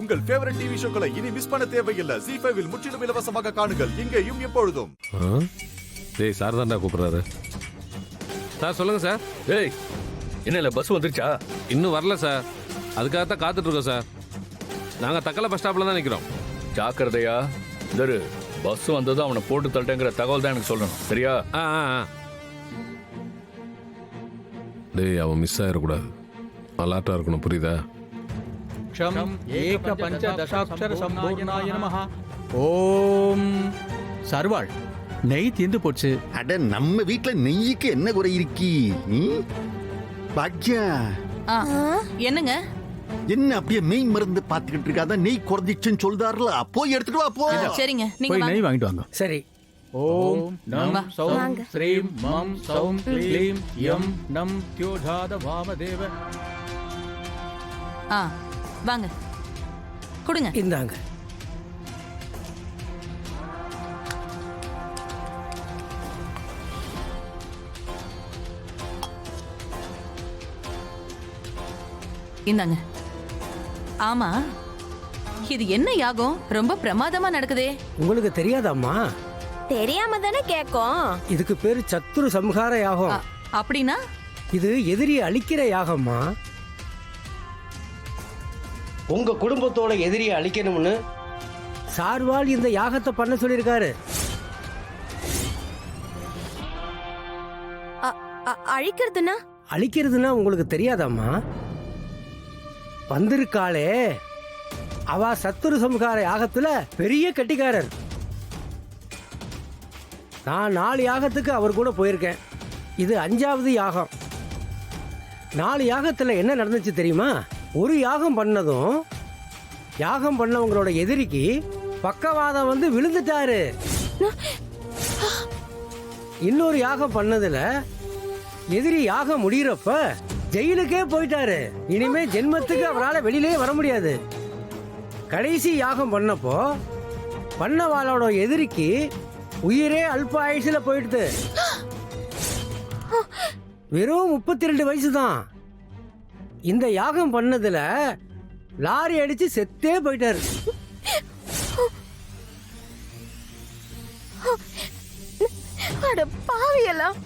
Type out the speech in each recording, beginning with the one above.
உங்கள் favourite TV ஷோக்களை இனி miss பண்ண தேவையில்லை. ZEE5 இல் முற்றிலும் இலவசமாக காணுங்கள். இங்கேயும் எப்பொழுதும். டேய் சார் தான்டா கூப்பிடுறாரு. சார் சொல்லுங்க சார். டேய் என்ன பஸ் வந்துருச்சா? இன்னும் வரல சார். அதுக்காகத்தான் காத்துட்டு இருக்கோம் சார். நாங்க தக்கலை பஸ் ஸ்டாப்ல தான் நிக்கிறோம். ஜாக்கிரதையா இதரு. பஸ் வந்ததும் அவனை போட்டு தள்ளிட்டேங்கிற தகவல் தான் எனக்கு சொல்லணும். சரியா? டேய் அவன் மிஸ் ஆயிடக்கூடாது. அலர்ட்டா இருக்கணும். புரியுதா? ஏக பஞ்சதசாட்சர சம்பூர்ணாய நமஹ. ஓம் சர்வாள் நெய் தீந்து போச்சு. அட நம்ம வீட்ல நெய்யுக்கு என்ன குறை இருக்கி? பாக்யா என்னங்க? என்ன அப்படியே மெய் மருந்து பாத்துக்கிட்டு இருக்காத? நெய் குறைஞ்சிச்சுன்னு சொல்றாருல, போய் எடுத்துட்டு வா. போ. சரிங்க, நீங்க போய் நெய் வாங்கிட்டு வாங்க. சரி. ஓம் நம் சௌம் ஸ்ரீம் மம் சௌம் க்ளீம் யம் நம் த்யோதாத வாமதேவ. வாங்க கொடுங்க. இந்தாங்க. இந்தாங்க. ஆமா, இது என்ன யாகம்? ரொம்ப பிரமாதமா நடக்குதே. உங்களுக்கு தெரியாதாம்மா? தெரியாம தானே கேக்கும். இதுக்கு பேரு சத்துரு சம்ஹார யாகம். அப்படின்னா இது எதிரியை அழிக்கிற யாகம்மா. உங்க குடும்பத்தோட எதிரியை அழிக்கணும்னு சார்வால் இந்த யாகத்தை பண்ண சொல்லியிருக்காரு. அழிக்கிறதுனா? அழிக்கிறதுனா உங்களுக்கு தெரியாதாம்மா? வந்திருக்காளே அவ சத்துரு சம்ஹார யாகத்துல பெரிய கட்டிக்காரர். நான் 4 யாகத்துக்கு அவர் கூட போயிருக்கேன். இது 5வது யாகம். 4 யாகத்துல என்ன நடந்துச்சு தெரியுமா? ஒரு யாகம் பண்ணதும் யாகம் பண்ணவங்களோட எதிரிக்கு பக்கவாதம் வந்து விழுந்துட்டாரு. இன்னொரு யாகம் பண்ணதுல எதிரி யாகம் முடியறப்ப ஜெயிலுக்கே போயிட்டாரு. இனிமே ஜென்மத்துக்கு அவரால் வெளியிலே வர முடியாது. கடைசி யாகம் பண்ணப்போ பண்ணவாளோட எதிரிக்கு உயிரே அல்ப ஆயுசுல போயிடுது. வெறும் 32 வயசு தான். இந்த யாகம் பண்ணதுல லாரி அடிச்சு செத்தே போயிட்டாரு. பாவியெல்லாம்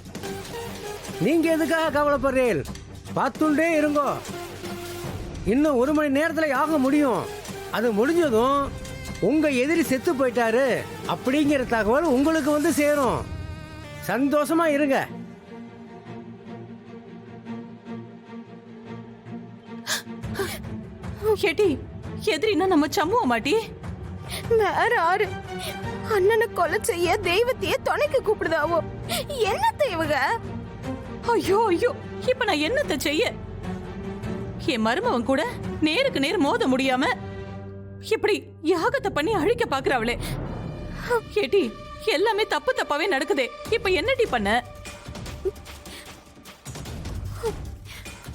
நீங்க எதுக்காக கவலைப்படுறீர்கள்? பார்த்துட்டே இருங்கோ. இன்னும் 1 மணி நேரத்துல யாகம் முடியும். அது முடிஞ்சதும் உங்க எதிரி செத்து போயிட்டாரு அப்படிங்கிற தகவல் உங்களுக்கு வந்து சேரும். சந்தோஷமா இருங்க. ஏடி, எதிரின்னா நம்ம சம்முவ மாட்டி? வேற ஆறு அண்ணனை கொலை செய்ய தெய்வத்தையே துணைக்கு கூப்பிடுதாவோ. என்னத்த இவங்க? ஐயோ ஐயோ, இப்ப நான் என்னத்த செய்ய? என் மருமவன் கூட நேருக்கு நேர் மோத முடியாம இப்படி யாகத்தை பண்ணி அழிக்க பாக்குறாவளே. ஏடி, எல்லாமே தப்பு தப்பாவே நடக்குதே. இப்ப என்னடி பண்ண?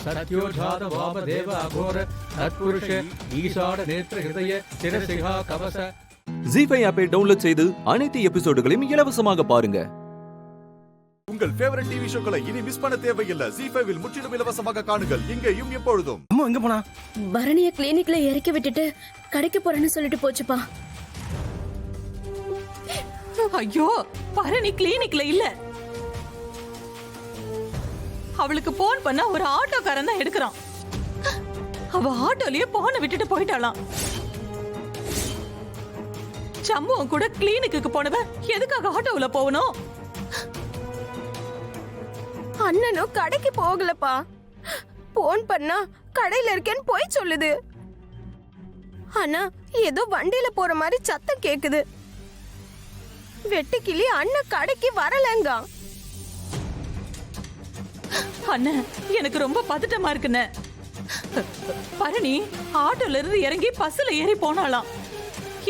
சத்யோஜாத வாமதேவ அகோர தத்புருஷ ஈசாட நேத்ர ஹிருதய சிரசிகா கவச. ZEE5 ஆப்பை டவுன்லோட் செய்து அனைத்து எபிசோடுகளையும் இலவசமாக பாருங்க. உங்கள் ஃபேவரட் டிவி ஷோக்களை இனி மிஸ் பண்ண தேவையில்லை. ZEE5 இல் முற்றிலும் இலவசமாக காணுங்கள். இங்கேயும் எப்பொழுதும். அம்மா எங்க போனா? பரணிய கிளினிக்ல இறக்கி விட்டுட்டு கடைக்கு போறேன்னு சொல்லிட்டு போச்சுப்பா. ஐயோ, பரணி கிளினிக்ல இல்ல. அவளுக்கு போன் பண்ணா ஒரு ஆட்டோக்காரன் தான் எடுக்கிறான். அவ ஆட்டோலயே போனை விட்டுட்டு போயிட்டாளாம். சம்பவம் கூட கிளினிக்கு போனவ எதுக்காக ஆட்டோவுல போகணும்? அண்ணனும் கடைக்கு போகலப்பா. போன் பண்ணா கடையில இருக்கேன்னு போய் சொல்லுது. ஆனா ஏதோ வண்டியில போற மாதிரி சத்தம் கேக்குது. வெட்டுக்கிளி அண்ணன் கடைக்கு வரலங்க. அண்ணன், எனக்கு ரொம்ப பதட்டமா இருக்குன்னு. பரணி ஆட்டோல இருந்து இறங்கி பஸ்ல ஏறி போனாலாம்.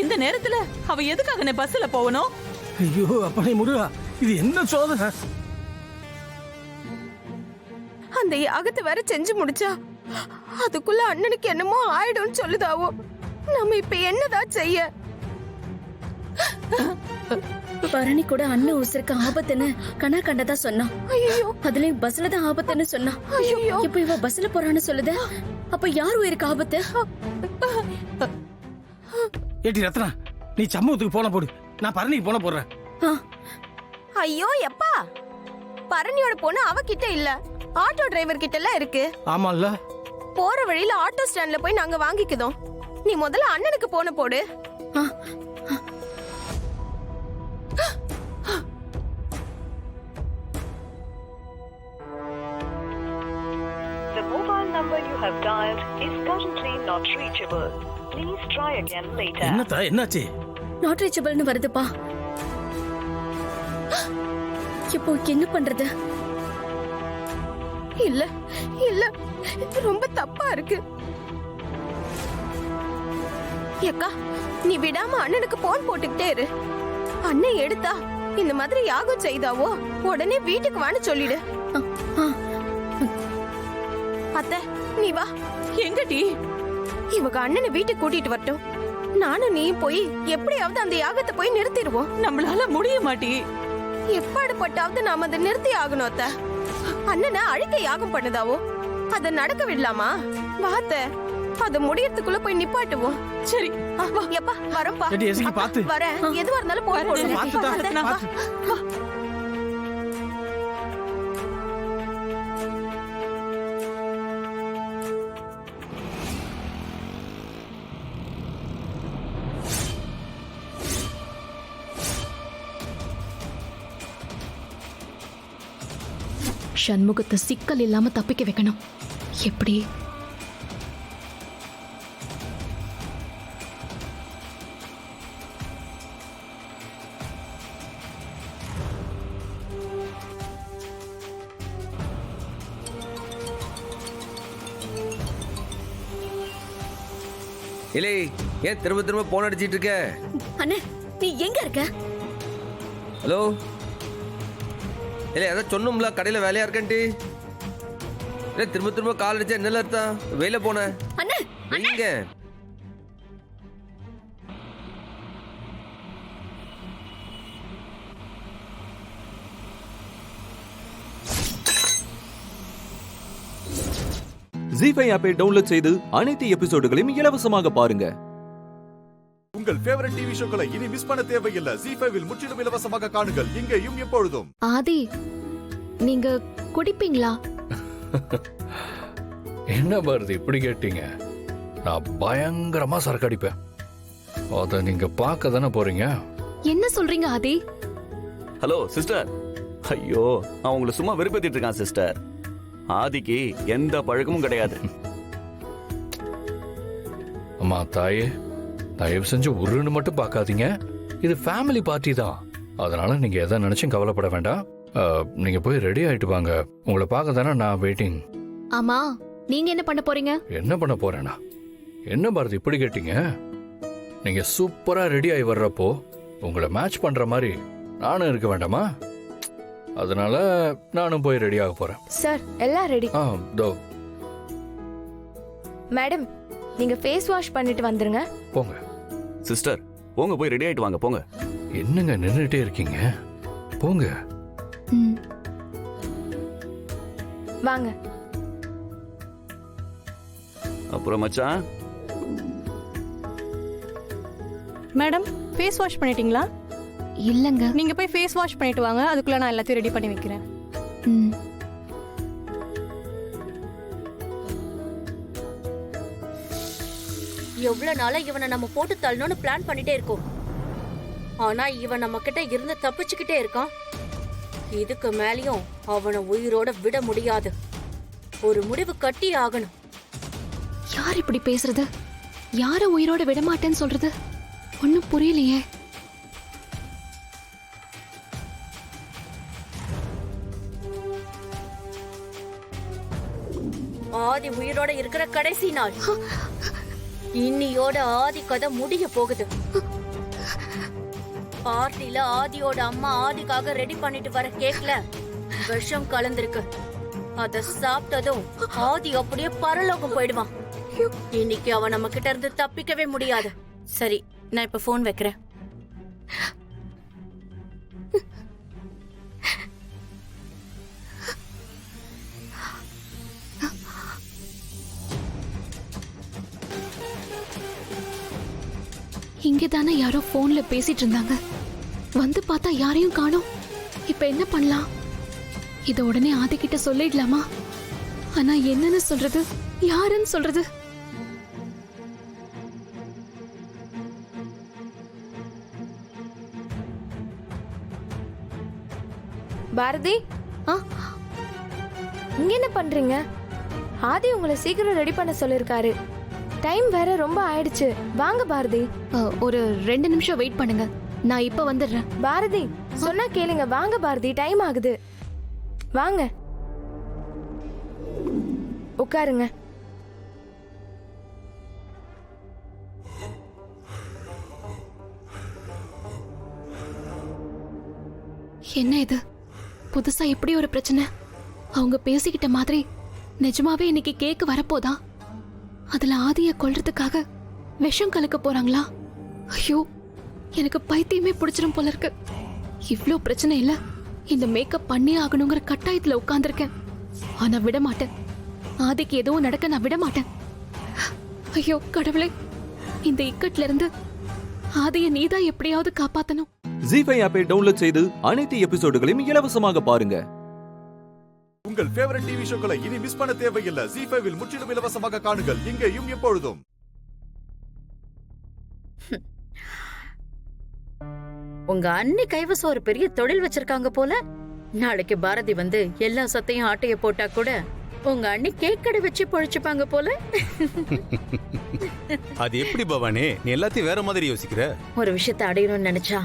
இந்த நேரத்துல அவ எதுக்காக பஸ்ல போகணும்? ஐயோ அப்பனே முருகா, இது என்ன சோதனை? அந்த யாகத்தை வேற செஞ்சு முடிச்சா அதுக்குள்ள அண்ணனுக்கு என்னமோ ஆயிடும்னு சொல்லுதாவோ. நம்ம இப்ப என்னதான் செய்ய? பரணி கூட அண்ணன் உசுருக்கு ஆபத்துன்னு கண்ணா கண்டதா சொன்னா. ஐயோ, அதுலயும் பஸ்ல தான் ஆபத்துன்னு சொன்னா. ஐயோ, இப்ப இவ பஸ்ல போறான்னு சொல்லுது. அப்ப யார் உயிருக்கு ஆபத்து? ஏட்டி ரத்னா, நீ சம்பவத்துக்கு போன போடு, நான் பரணிக்கு போன போடுறேன். ஐயோ எப்பா, பரணியோட பொண்ணு அவகிட்ட இல்ல, ஆட்டோ டிரைவர் கிட்ட எல்லாம் இருக்கு. ஆமால்ல, போற வழியில ஆட்டோ ஸ்டாண்ட்ல போய் நாங்க வாங்கிக்குதோம். நீ முதல்ல அண்ணனுக்கு போன போடு. The mobile number you have dialed is currently not reachable. Please try again later. என்னத்தா என்னாச்சு? நாட் ரீச்சபிள்னு வருதுப்பா. இப்போ என்ன பண்றது? இல்ல இல்ல, ரொம்ப தப்பா இருக்கு. ஏக்கா, நீ விடாம அண்ணனுக்கு போன் போட்டுக்கிட்டே இரு. அண்ணன் எடுத்தா இந்த மாதிரி யாகம் செய்தாவோ உடனே வீட்டுக்கு வான்னு சொல்லிடு. அத்தை, நீ வா. எங்கடி? இவங்க அண்ணனை வீட்டுக்கு கூட்டிட்டு வரட்டும். நானும் நீ போய் எப்படியாவது அந்த யாகத்தை போய் நிறுத்திடுவோம். நம்மளால முடிய மாட்டி. எப்பாடுபட்டாவது நாம அதை நிறுத்தி ஆகணும் அத்தை. அண்ணனை அழிக்க யாகம் பண்ணுதாவோ அதை நடக்க விடலாமா? வாத்த, அதை முடியறதுக்குள்ள போய் நிப்பாட்டுவோம். சரி, எப்பா வரப்பா. ஏட்டி எஸ்கி பாத்து. வரேன், எதுவா இருந்தாலும் போன் போடு. பாத்துடா, பாத்து. சண்முகத்தை சிக்கல் இல்லாம தப்பிக்க வைக்கணும். எப்படி? இல்லை, ஏன் திரும்ப திரும்ப போன் அடிச்சிட்டு இருக்க? அண்ணே, நீ எங்க இருக்க? ஹலோ, இல்லை அதான் சொன்னோம்ல கடையில் வேலையா இருக்கேன்ட்டு. இல்லை திரும்ப திரும்ப கால் அடிச்சா என்னல அர்த்தம்? வெளியில போன அண்ணே, எங்க? ஜி5 ஆப்பை டவுன்லோட் செய்து அனைத்து எபிசோடுகளையும் இலவசமாக பாருங்க. உங்கள் ஃபேவரட் டிவி ஷோக்களை இனி மிஸ் பண்ண தேவையில்லை. ஜி5 முற்றிலும் இலவசமாக காணுங்கள், இங்கேயும் எப்பொழுதும். ஆதி, நீங்க குடிப்பீங்களா? என்ன பாரதி இப்படி கேட்டீங்க? நான் பயங்கரமா சரக்கு அடிப்பேன். அதை நீங்க பார்க்க தானே போறீங்க. என்ன சொல்றீங்க ஆதி? ஹலோ சிஸ்டர், ஐயோ அவன் உங்களை சும்மா வெறுப்பேத்திட்டு இருக்கான் சிஸ்டர். ஆதிக்கு எந்த பழக்கமும் கிடையாது. அம்மா தாயே, தயவு செஞ்சு உருன்னு மட்டும் பார்க்காதீங்க. இது ஃபேமிலி பார்ட்டி தான், அதனால நீங்க எதை நினைச்சும் கவலைப்பட வேண்டாம். நீங்க போய் ரெடி ஆயிட்டு வாங்க. உங்களை பார்க்க தானே நான் வெயிட்டிங். ஆமா, நீங்க என்ன பண்ண போறீங்க? என்ன பண்ண போறேனா? என்ன பாரதி இப்படி கேட்டீங்க? நீங்க சூப்பரா ரெடி ஆகி வர்றப்போ உங்களை மேட்ச் பண்ற மாதிரி நானும் இருக்க வேண்டாமா? அதனால நானும் போய் ரெடி ஆக போறேன். சார், எல்லாம் ரெடி. தோ மேடம், நீங்க ஃபேஸ் வாஷ் பண்ணிட்டு வந்துருங்க. போங்க. சிஸ்டர், போங்க போய் ரெடி ஆயிட்டு வாங்க, போங்க. என்னங்க நின்றுட்டே இருக்கீங்க? போங்க. வாங்க. அப்புறம் மச்சான், மேடம் ஃபேஸ் வாஷ் பண்ணிட்டீங்களா? இல்லங்க. நீங்க போய் ஃபேஸ் வாஷ் பண்ணிட்டு வாங்க, அதுக்குள்ள நான் எல்லாத்தையும் ரெடி பண்ணி வைக்கிறேன். எவ்வளவு நாளா இவனை நம்ம போட்டு தள்ளணும்னு பிளான் பண்ணிட்டே இருக்கோம். ஆனா இவன் நம்ம கிட்ட இருந்து தப்பிச்சுக்கிட்டே இருக்கான். இதுக்கு மேலயும் அவனை உயிரோட விட முடியாது. ஒரு முடிவு கட்டி ஆகணும். யார் இப்படி பேசுறது? யார உயிரோட விட மாட்டேன்னு சொல்றது? ஒன்னும் புரியலையே. ஆதி உயிரோட இருக்கிற கடைசி நாள். இன்னியோட ஆதி கதை முடிய போகுது. பார்ட்டில ஆதியோட அம்மா ஆதிக்காக ரெடி பண்ணிட்டு வர கேக்ல விஷம் கலந்திருக்கு. அத சாப்பிட்டதும் ஆதி அப்படியே பரலோகம் போயிடுவான். இன்னைக்கு அவன் நம்ம கிட்ட இருந்து தப்பிக்கவே முடியாது. சரி, நான் இப்ப போன் வைக்கிறேன். இங்கே தானே யாரோ போன்ல பேசிட்டு இருந்தாங்க. வந்து பார்த்தா யாரையும் காணோம். இப்ப என்ன பண்ணலாம்? இத உடனே ஆதிக்கிட்ட சொல்லிடலாமா? ஆனா என்னன்னு சொல்றது, யாருன்னு சொல்றது? பாரதி, இங்க என்ன பண்றீங்க? ஆதி உங்களை சீக்கிரம் ரெடி பண்ண சொல்லிருக்காரு. டைம் வேற ரொம்ப ஆயிடுச்சு. வாங்க பாரதி. ஒரு 2 நிமிஷம் வெயிட் பண்ணுங்க, நான் இப்ப வந்துடுறேன். பாரதி சொன்னா கேளுங்க. வாங்க பாரதி, டைம் ஆகுது. வாங்க உட்காருங்க. என்ன இது புதுசா இப்படி ஒரு பிரச்சனை? அவங்க பேசிக்கிட்ட மாதிரி நிஜமாவே இன்னைக்கு கேக் வரப்போதா? அதுல ஆதிய கொல்றதுக்காக விஷம் கலக்க போறாங்களா? ஐயோ, எனக்கு பைத்தியமே பிடிச்சிரும் போல இருக்கு. இவ்ளோ பிரச்சனை இல்ல, இந்த மேக்கப் பண்ணி ஆகணுங்கிற கட்டாயத்துல உட்கார்ந்துருக்கேன். ஆனா விட மாட்டேன். ஆதிக்கு எதுவும் நடக்க நான் விட மாட்டேன். ஐயோ கடவுளே, இந்த இக்கட்ல இருந்து ஆதிய நீதான் எப்படியாவது காப்பாத்தணும். ஜி5 ஆப்பை டவுன்லோட் செய்து அனைத்து எபிசோடுகளையும் இலவசமாக பாருங்க. உங்கள் ஃபேவரட் டிவி ஷோக்களை இனி மிஸ் பண்ண தேவையில்லை. ஜி5 இல் முற்றிலும் இலவசமாக காணுங்கள், இங்கேயும் எப்பொழுதும். உங்க அண்ணி கைவசம் ஒரு பெரிய தொழில் வச்சிருக்காங்க போல. நாளைக்கு பாரதி வந்து எல்லா சொத்தையும் ஆட்டைய போட்டா கூட உங்க அண்ணி கேக் கடை வச்சு பொழிச்சுப்பாங்க போல. அது எப்படி பவானி, நீ எல்லாத்தையும் வேற மாதிரி யோசிக்கிற? ஒரு விஷயத்தை அடையணும்னு நினைச்சா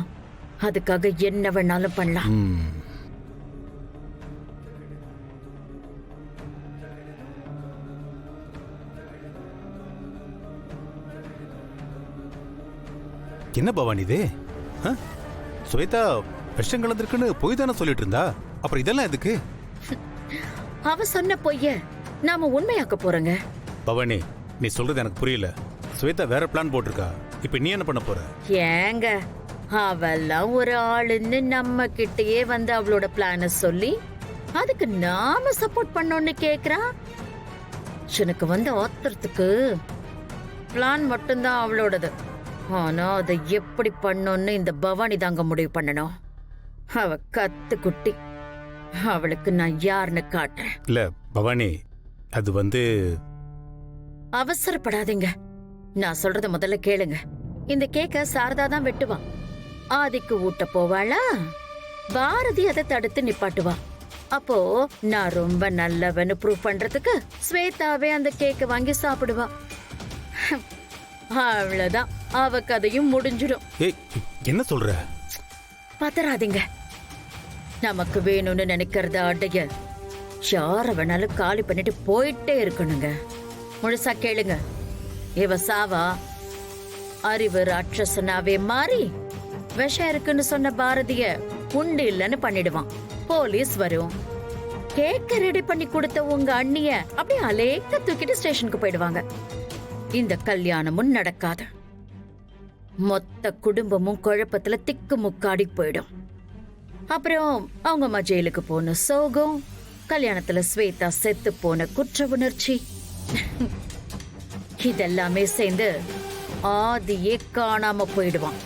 அதுக்காக என்ன வேணாலும் பண்ணலாம். என்ன பவானி இது? ஸ்வேதா விஷம் கலந்துருக்குன்னு போய் தானே சொல்லிட்டு இருந்தா, அப்புறம் இதெல்லாம் எதுக்கு? அவ சொன்ன பொய்ய நாம உண்மையாக்க போறோங்க. பவானி, நீ சொல்றது எனக்கு புரியல. ஸ்வேதா வேற பிளான் போட்டிருக்கா, இப்ப நீ என்ன பண்ண போற? ஏங்க, அவெல்லாம் ஒரு ஆளுன்னு நம்ம கிட்டயே வந்து அவளோட பிளான சொல்லி அதுக்கு நாம சப்போர்ட் பண்ணோம்னு கேக்குறா. எனக்கு வந்து ஆத்திரத்துக்கு பிளான் மட்டும்தான் அவளோடது. ஆனா அதை எப்படி பண்ணோன்னு இந்த பவானி தாங்க முடிவு பண்ணணும். அவ கத்து குட்டி, அவளுக்கு நான் யாருன்னு காட்டுறேன். இல்ல பவானி, அது வந்து அவசரப்படாதீங்க. நான் சொல்றத முதல்ல கேளுங்க. இந்த கேக்க சாரதா தான் வெட்டுவா. ஆதிக்கு ஊட்ட போவாளா, பாரதி அதை தடுத்து நிப்பாட்டுவா. அப்போ நான் ரொம்ப நல்லவன்னு ப்ரூவ் பண்றதுக்கு ஸ்வேதாவே அந்த கேக்க வாங்கி சாப்பிடுவா. அவ்வளவுதான், அவ கதையும் முடிஞ்சிடும். என்ன சொல்ற? பதறாதீங்க. நமக்கு வேணும்னு நினைக்கிறத அடைய யார வேணாலும் காலி பண்ணிட்டு போயிட்டே இருக்கணுங்க. முழுசா கேளுங்க. இவ சாவா, அறிவு ராட்சசனாவே மாறி விஷம் இருக்குன்னு சொன்ன பாரதிய உண்டு இல்லன்னு பண்ணிடுவான். போலீஸ் வரும். கேக்க ரெடி பண்ணி கொடுத்த உங்க அண்ணிய அப்படியே அலேக்க தூக்கிட்டு ஸ்டேஷனுக்கு போயிடுவாங்க. இந்த கல்யாணமும் நடக்காது. மொத்த குடும்பமும் குழப்பத்துல திக்கு முக்காடி போயிடும். அப்புறம் அவங்க அம்மா ஜெயிலுக்கு போன சோகம், கல்யாணத்துல ஸ்வேதா செத்து போன குற்ற உணர்ச்சி, இதெல்லாமே சேர்ந்து ஆதியே காணாம போயிடுவான்.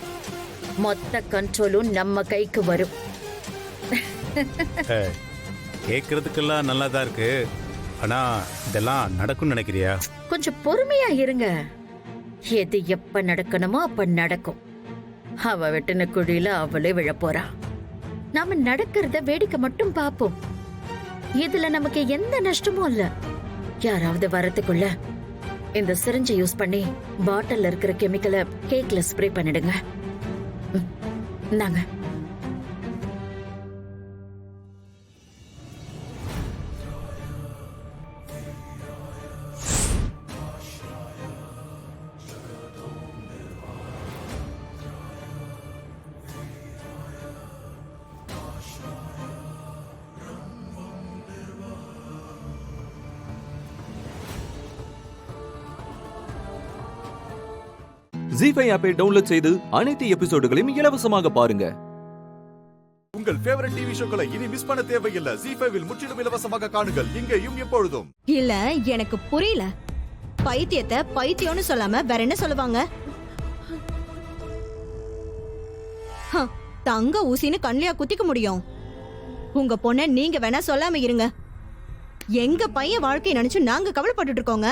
மொத்த கண்ட்ரோலும் நம்ம கைக்கு வரும். கேக்குறதுக்கெல்லாம் நல்லாதான் இருக்கு, ஆனா இதெல்லாம் நடக்கும்னு நினைக்கிறியா? கொஞ்சம் பொறுமையா இருங்க. எது எப்ப நடக்கணுமோ அப்ப நடக்கும். அவ வெட்டின குழியில அவளே விழப்போறா. நாம நடக்கிறத வேடிக்கை மட்டும் பாப்போம். இதுல நமக்கு எந்த நஷ்டமும் இல்ல. யாராவது வரதுக்குள்ள இந்த சிரிஞ்சை யூஸ் பண்ணி பாட்டில்ல இருக்கிற கெமிக்கலை கேக்ல ஸ்ப்ரே பண்ணிடுங்க. இந்தாங்க. ஜி5 ஆப்பை டவுன்லோட் செய்து அனைத்து எபிசோடுகளையும் இலவசமாக பாருங்க. உங்கள் ஃபேவரட் டிவி ஷோக்களை இனி மிஸ் பண்ண தேவையில்லை. ஜி5 இல் முற்றிலும் இலவசமாக காணுங்கள், இங்கேயும் எப்பொழுதும். இல்ல, எனக்கு புரியல. பைத்தியத்தை பைத்தியம்னு சொல்லாம வேற என்ன சொல்லுவாங்க? தங்க ஊசின்னு கண்ணியா குத்திக்க முடியும்? உங்க பொண்ண நீங்க வேணா சொல்லாம இருங்க. எங்க பையன் வாழ்க்கையை நினைச்சு நாங்க கவலைப்பட்டுட்டு இருக்கோங்க.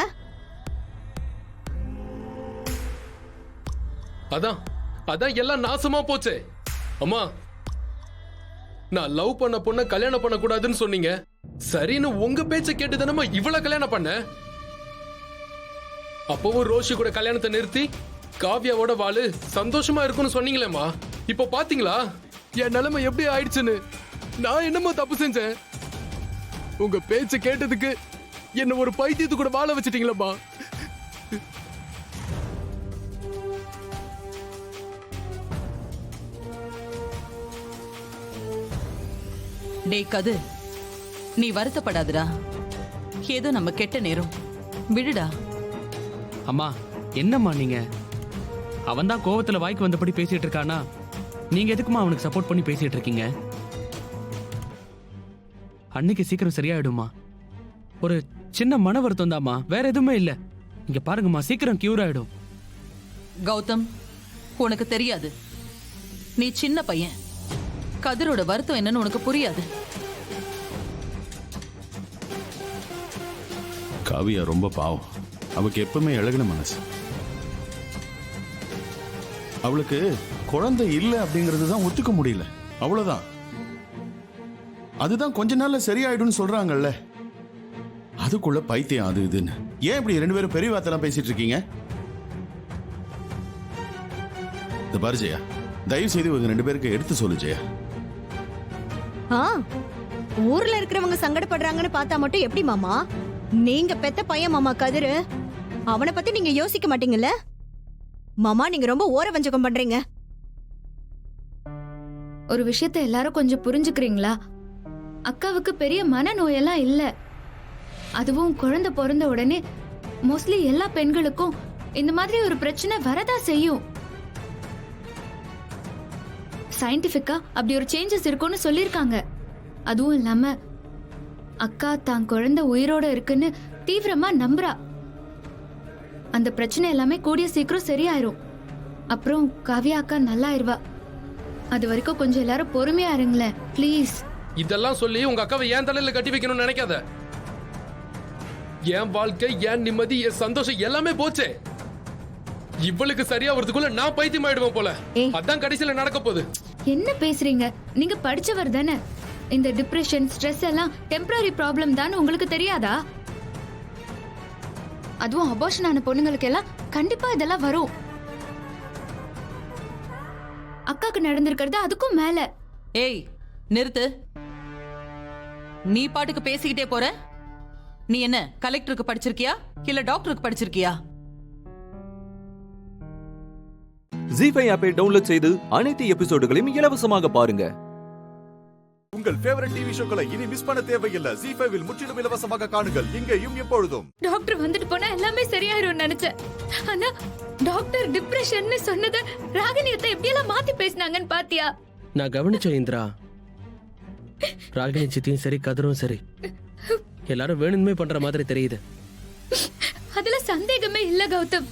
அதான் எல்லாம் நாசமா போச்சே. அம்மா, நான் லவ் பண்ண பொண்ண கல்யாணம் பண்ண கூடாதுன்னு சொன்னீங்க. சரின்னு உங்க பேச்ச கேட்டு தானே இவ்வளவு கல்யாணம் பண்ண. அப்பவும் ரோஷி கூட கல்யாணத்தை நிறுத்தி காவ்யாவோட வாழு சந்தோஷமா இருக்கும்னு சொன்னீங்களேம்மா. இப்ப பாத்தீங்களா என் நிலைமை எப்படி ஆயிடுச்சுன்னு? நான் என்னமோ தப்பு செஞ்சேன்? உங்க பேச்ச கேட்டதுக்கு என்ன ஒரு பைத்தியத்து கூட வாழ வச்சிட்டீங்களேம்மா. டேய் கது, நீ வருத்தப்படாதடா. ஏதோ நம்ம கெட்ட நேரம், விடுடா. அம்மா, என்னம்மா நீங்க? அவன் தான் கோவத்துல வாய்க்கு வந்தபடி பேசிட்டு இருக்கானா? நீங்க எதுக்குமா அவனுக்கு சப்போர்ட் பண்ணி பேசிட்டு இருக்கீங்க? அன்னைக்கு சீக்கிரம் சரியாயிடுமா. ஒரு சின்ன மன வருத்தம் தாம்மா, வேற எதுவுமே இல்ல. இங்க பாருங்கம்மா, சீக்கிரம் கியூர் ஆயிடும். கௌதம், உனக்கு தெரியாது. நீ சின்ன பையன். கதிரோட வருத்தம் என்னன்னு உனக்கு புரியாது. காவியா ரொம்ப பாவம். அவளுக்கு எப்பவுமே இழகின மனசு. அவளுக்கு குழந்தை இல்லை அப்படிங்கிறது தான் ஒத்துக்க முடியல, அவ்வளவுதான். அதுதான் கொஞ்ச நாள்ல சரியாயிடும்னு சொல்றாங்கல்ல, அதுக்குள்ள பைத்தியம் அது இதுன்னு. ஏன் இப்படி ரெண்டு பேரும் பெரிய வார்த்தைலாம் பேசிட்டு இருக்கீங்க? இந்த பாரு ஜெயா, தயவு செய்து இவங்க ரெண்டு பேருக்கு எடுத்து சொல்லு ஜெயா. ஊர்ல இருக்கிறவங்க சங்கடப்படுறாங்கன்னு பார்த்தா மட்டும் எப்படி மாமா? நீங்க பெத்த பையன் மாமா கதிரு. அவனை பத்தி நீங்க யோசிக்க மாட்டீங்கல்ல மாமா? நீங்க ரொம்ப ஓர வஞ்சகம் பண்றீங்க. ஒரு விஷயத்த எல்லாரும் கொஞ்சம் புரிஞ்சுக்கிறீங்களா? அக்காவுக்கு பெரிய மனநோயெல்லாம் இல்ல. அதுவும் குழந்தை பிறந்த உடனே மோஸ்ட்லி எல்லா பெண்களுக்கும் இந்த மாதிரி ஒரு பிரச்சனை வரதா செய்யும். சயின்டிபிக்கா அப்படி ஒரு சேஞ்சஸ் இருக்கும்னு சொல்லிருக்காங்க. அதுவும் இல்லாம அக்கா தான் குழந்தை உயிரோட இருக்குன்னு தீவிரமா நம்புறா. அந்த பிரச்சனை எல்லாமே கூடிய சீக்கிரம் சரியாயிரும். அப்புறம் காவியா அக்கா நல்லா ஆயிருவா. அது வரைக்கும் கொஞ்சம் எல்லாரும் பொறுமையா இருங்களேன் ப்ளீஸ். இதெல்லாம் சொல்லி உங்க அக்காவை ஏன் தலையில கட்டி வைக்கணும்னு நினைக்காத. என் வாழ்க்கை, என் நிம்மதி, என் சந்தோஷம் எல்லாமே போச்சே. இவளுக்கு சரியா வரதுக்குள்ள நான் பைத்தியம் ஆயிடுவேன் போல. அதான் கடைசியில நடக்க போகுது. என்ன பேசுறீங்க? நீங்க படிச்சவர் தானே. இந்த டிப்ரெஷன், ஸ்ட்ரெஸ் எல்லாம் டெம்பரரி ப்ராப்ளம் தான் உங்களுக்கு தெரியாதா? அதுவும் அபார்ஷன் ஆன பொண்ணுங்களுக்கு எல்லாம் கண்டிப்பா இதெல்லாம் வரும். அக்காக்கு நடந்திருக்கிறது அதுக்கும் மேல. ஏய் நிறுத்து. நீ பாட்டுக்கு பேசிக்கிட்டே போற. நீ என்ன கலெக்டருக்கு படிச்சிருக்கியா இல்ல டாக்டருக்கு படிச்சிருக்கியா? ஜீ5 ஆப்பை டவுன்லோட் செய்து அனைத்து எபிசோடுகளையும் இலவசமாக பாருங்க. உங்கள் ஃபேவரட் டிவி ஷோக்களை இனி மிஸ் பண்ண தேவையில்லை. ஜீ5 இல் முற்றிலும் இலவசமாக காணுங்கள், இங்கேயும் எப்பொழுதும். டாக்டர் வந்துட்டு போனா எல்லாமே சரியாயிரும் நினைச்சேன். ஆனா டாக்டர் டிப்ரெஷன் சொன்னத ராகினியத்தை எப்படி எல்லாம் மாத்தி பேசினாங்கன்னு பாத்தியா? நான் கவனிச்சேன் இந்திரா. ராகினி சித்தியும் சரி, கதிரும் சரி, எல்லாரும் வேணுமே பண்ற மாதிரி தெரியுது. அதுல சந்தேகமே இல்ல கௌதம்.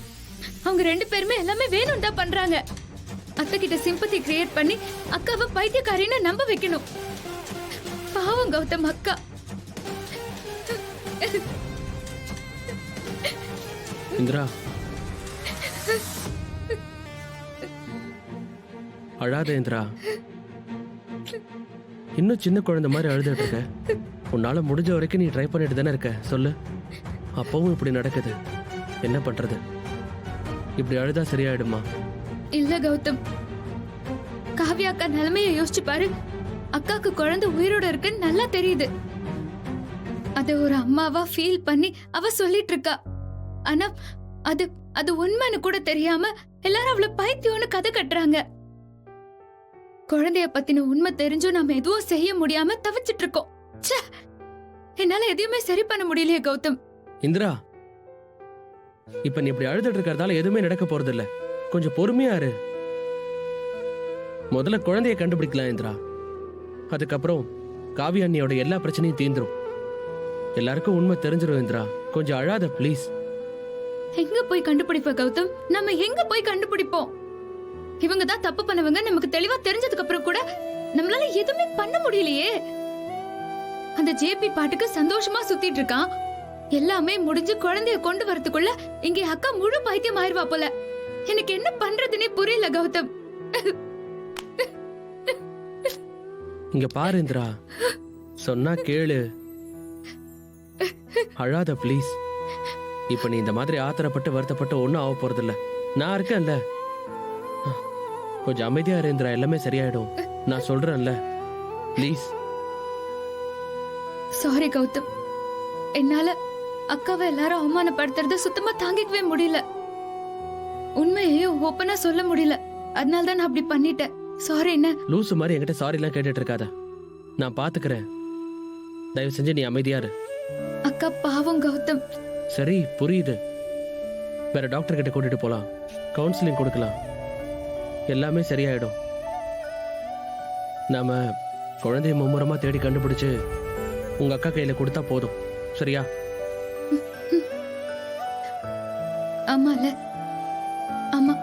அவங்க ரெண்டு பேருமே எல்லாமே வேணும் தான் பண்றாங்க. அத்தை கிட்ட சிம்பத்தி கிரியேட் பண்ணி அக்காவை பைத்தியக்காரின்னு நம்ப வைக்கணும். பாவம் கௌதம் அக்கா. இந்திரா, அழாத இந்திரா. இன்னும் சின்ன குழந்தை மாதிரி அழுதுட்டு இருக்க. உன்னால முடிஞ்ச வரைக்கும் நீ ட்ரை பண்ணிட்டு தானே இருக்க. சொல்லு, அப்பவும் இப்படி நடக்குது, என்ன பண்றது? இப்படி அழுதா சரியாயிடுமா? இல்ல கௌதம், காவ்யா அக்கா நிலைமைய யோசிச்சு பாரு. அக்காக்கு குழந்தை உயிரோட இருக்குன்னு நல்லா தெரியுது. அத ஒரு அம்மாவா ஃபீல் பண்ணி அவ சொல்லிட்டு இருக்கா. ஆனா அது அது உண்மைன்னு கூட தெரியாம எல்லாரும் அவளை பைத்தியம்னு கதை கட்டுறாங்க. குழந்தைய பத்தின உண்மை தெரிஞ்சும் நாம எதுவும் செய்ய முடியாம தவிச்சிட்டு இருக்கோம். என்னால எதையுமே சரி பண்ண முடியலையே கௌதம். இந்திரா, இப்ப நீ இப்படி அழுதுட்டு இருக்கிறதால எதுவுமே நடக்க போறது இல்ல. கொஞ்சம் பொறுமையா இரு. முதல்ல குழந்தைய கண்டுபிடிக்கலாம் இந்திரா. அதுக்கப்புறம் காவி அண்ணியோட எல்லா பிரச்சனையும் தீந்துரும். எல்லாருக்கும் உண்மை தெரிஞ்சிடும் இந்திரா. கொஞ்சம் அழாத ப்ளீஸ். எங்க போய் கண்டுபிடிப்ப கௌதம்? நம்ம எங்க போய் கண்டுபிடிப்போம்? இவங்க தான் தப்பு பண்ணவங்க நமக்கு தெளிவா தெரிஞ்சதுக்கு அப்புறம் கூட நம்மளால எதுவுமே பண்ண முடியலையே. அந்த ஜேபி பாட்டுக்கு சந்தோஷமா சுத்திட்டு இருக்கான். எல்லாமே முடிஞ்சு குழந்தைய கொண்டு வரதுக்குள்ள இங்க அக்கா முழு பைத்தியம் ஆயிருவா போல. எனக்கு என்ன பண்றதுன்னே புரியல கௌதம். இங்க பாரு இந்திரா, சொன்னா கேளு, அழாத ப்ளீஸ். இப்ப நீ இந்த மாதிரி ஆத்திரப்பட்டு வருத்தப்பட்டு ஒன்னும் ஆக போறது இல்ல. நான் இருக்கேன்ல, கொஞ்சம் அமைதியா இரு இந்திரா, எல்லாமே சரியாயிடும். நான் சொல்றேன்ல, ப்ளீஸ். சாரி கௌதம், என்னால அக்காவை எல்லாரும் அவமானப்படுத்துறத சுத்தமா தாங்கிக்கவே முடியல. உண்மையையும் ஓப்பனா சொல்ல முடியல. அதனால தான் நான் அப்படி பண்ணிட்டேன். சாரி. என்ன லூசு மாதிரி என்கிட்ட சாரி எல்லாம் கேட்டுட்டு இருக்காத, நான் பாத்துக்கிறேன். தயவு செஞ்சு நீ அமைதியா இரு. அக்கா பாவம் கௌதம். சரி புரியுது, வேற டாக்டர் கிட்ட கூட்டிட்டு போலாம், கவுன்சிலிங் கொடுக்கலாம், எல்லாமே சரியாயிடும். நாம குழந்தைய மும்முரமா தேடி கண்டுபிடிச்சு உங்க அக்கா கையில கொடுத்தா போதும். சரியா? ஆமால, ஆமா,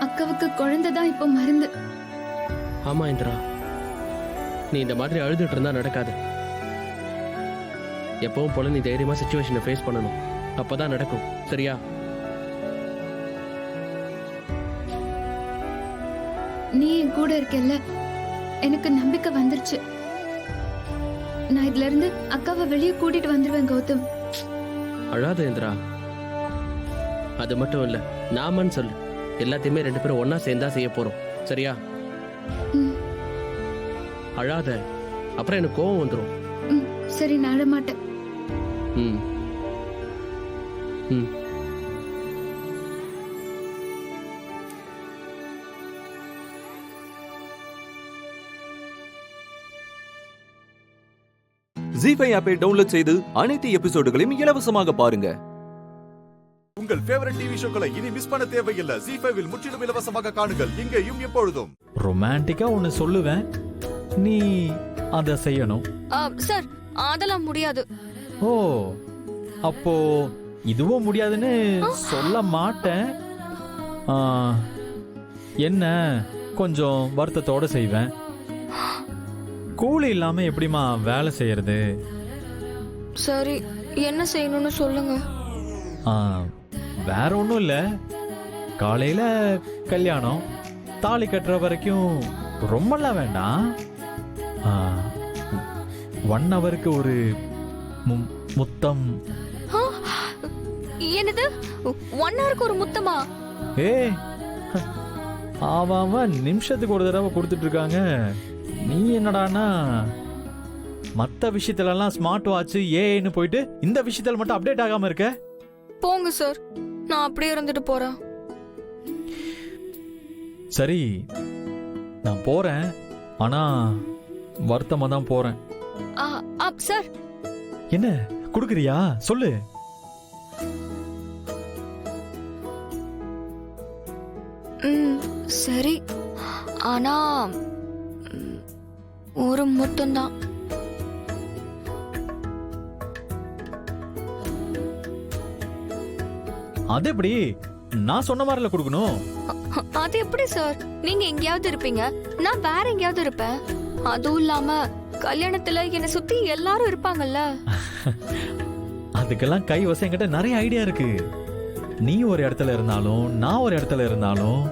அக்காவுக்கு குழந்தை தான் இப்ப மருந்து. ஆமா இந்திரா, நீ இந்த மாதிரி அழுதுட்டு இருந்தா நடக்காது. எப்பவும் போல நீ தைரியமா சிச்சுவேஷனை ஃபேஸ் பண்ணணும், அப்பதான் நடக்கும். சரியா? நீ என் கூட இருக்கல்ல, எனக்கு நம்பிக்கை வந்துருச்சு. நான் இதுல இருந்து அக்காவை வெளியே கூட்டிட்டு வந்துருவேன் கௌதம். அழாத இந்திரா. அது மட்டும் இல்ல, நாமன்னு சொல்லு, எல்லாத்தையுமே 2 பேரும் ஒன்னா சேர்ந்தா செய்ய போறோம். சரியா? அழாத, அப்புறம் எனக்கு கோவம் வந்துடும். சரி, நான் அழ மாட்டேன். ம் ம் ஜீ5 ஆப்பை டவுன்லோட் செய்து அனைத்து எபிசோடுகளையும் இலவசமாக பாருங்க. உங்கள் ஃபேவரட் டிவி ஷோக்களை இனி மிஸ் பண்ண தேவையில்லை. ஜீ5 இல் முற்றிலும் இலவசமாக காணுங்கள், இங்கேயும் எப்பொழுதும். ரொமான்டிக்கா ஒன்னு சொல்லுவேன், நீ அத செய்யணும். சார், அதெல்லாம் முடியாது. ஓ, அப்போ இதுவும் முடியாதுன்னு சொல்ல மாட்டேன். என்ன கொஞ்சம் வருத்தத்தோட செய்வேன். கூலி இல்லாம எப்படிமா வேலை செய்யறது? சரி, என்ன செய்யணும்னு சொல்லுங்க. வேற ஒன்றும் இல்லை, காலையில கல்யாணம், தாலி கட்டுற வரைக்கும் ரொம்பலாம் வேண்டாம். 1 ஹவருக்கு ஒரு முத்தம். என்னது, 1 ஹவருக்கு ஒரு முத்தமா? அவன் நிமிஷத்துக்கு ஒரு தடவை கொடுத்துட்டு இருக்காங்க. நீ என்னடானா மற்ற விஷயத்துல எல்லாம் ஸ்மார்ட் வாட்ச் ஏன்னு போயிட்டு இந்த விஷயத்துல மட்டும் அப்டேட் ஆகாம இருக்க. போங்க சார், நான் அப்படியே இருந்துட்டு போறேன். சரி, நான் போறேன், ஆனா வருத்தமா தான் போறேன். சார், என்ன குடுக்குறியா சொல்லு. சரி, ஆனா ஒரு முத்தம்தான். அது எப்படி? நான் சொன்ன மாதிரில கொடுக்கணும். அது எப்படி சார்? நீங்க எங்கேயாவது இருப்பீங்க, நான் வேற எங்கேயாவது இருப்பேன். அதுவும் இல்லாம கல்யாணத்துல என்னை சுத்தி எல்லாரும் இருப்பாங்கல்ல. அதுக்கெல்லாம் கை வசம் என்கிட்ட நிறைய ஐடியா இருக்கு. நீ ஒரு இடத்துல இருந்தாலும் நான் ஒரு இடத்துல இருந்தாலும்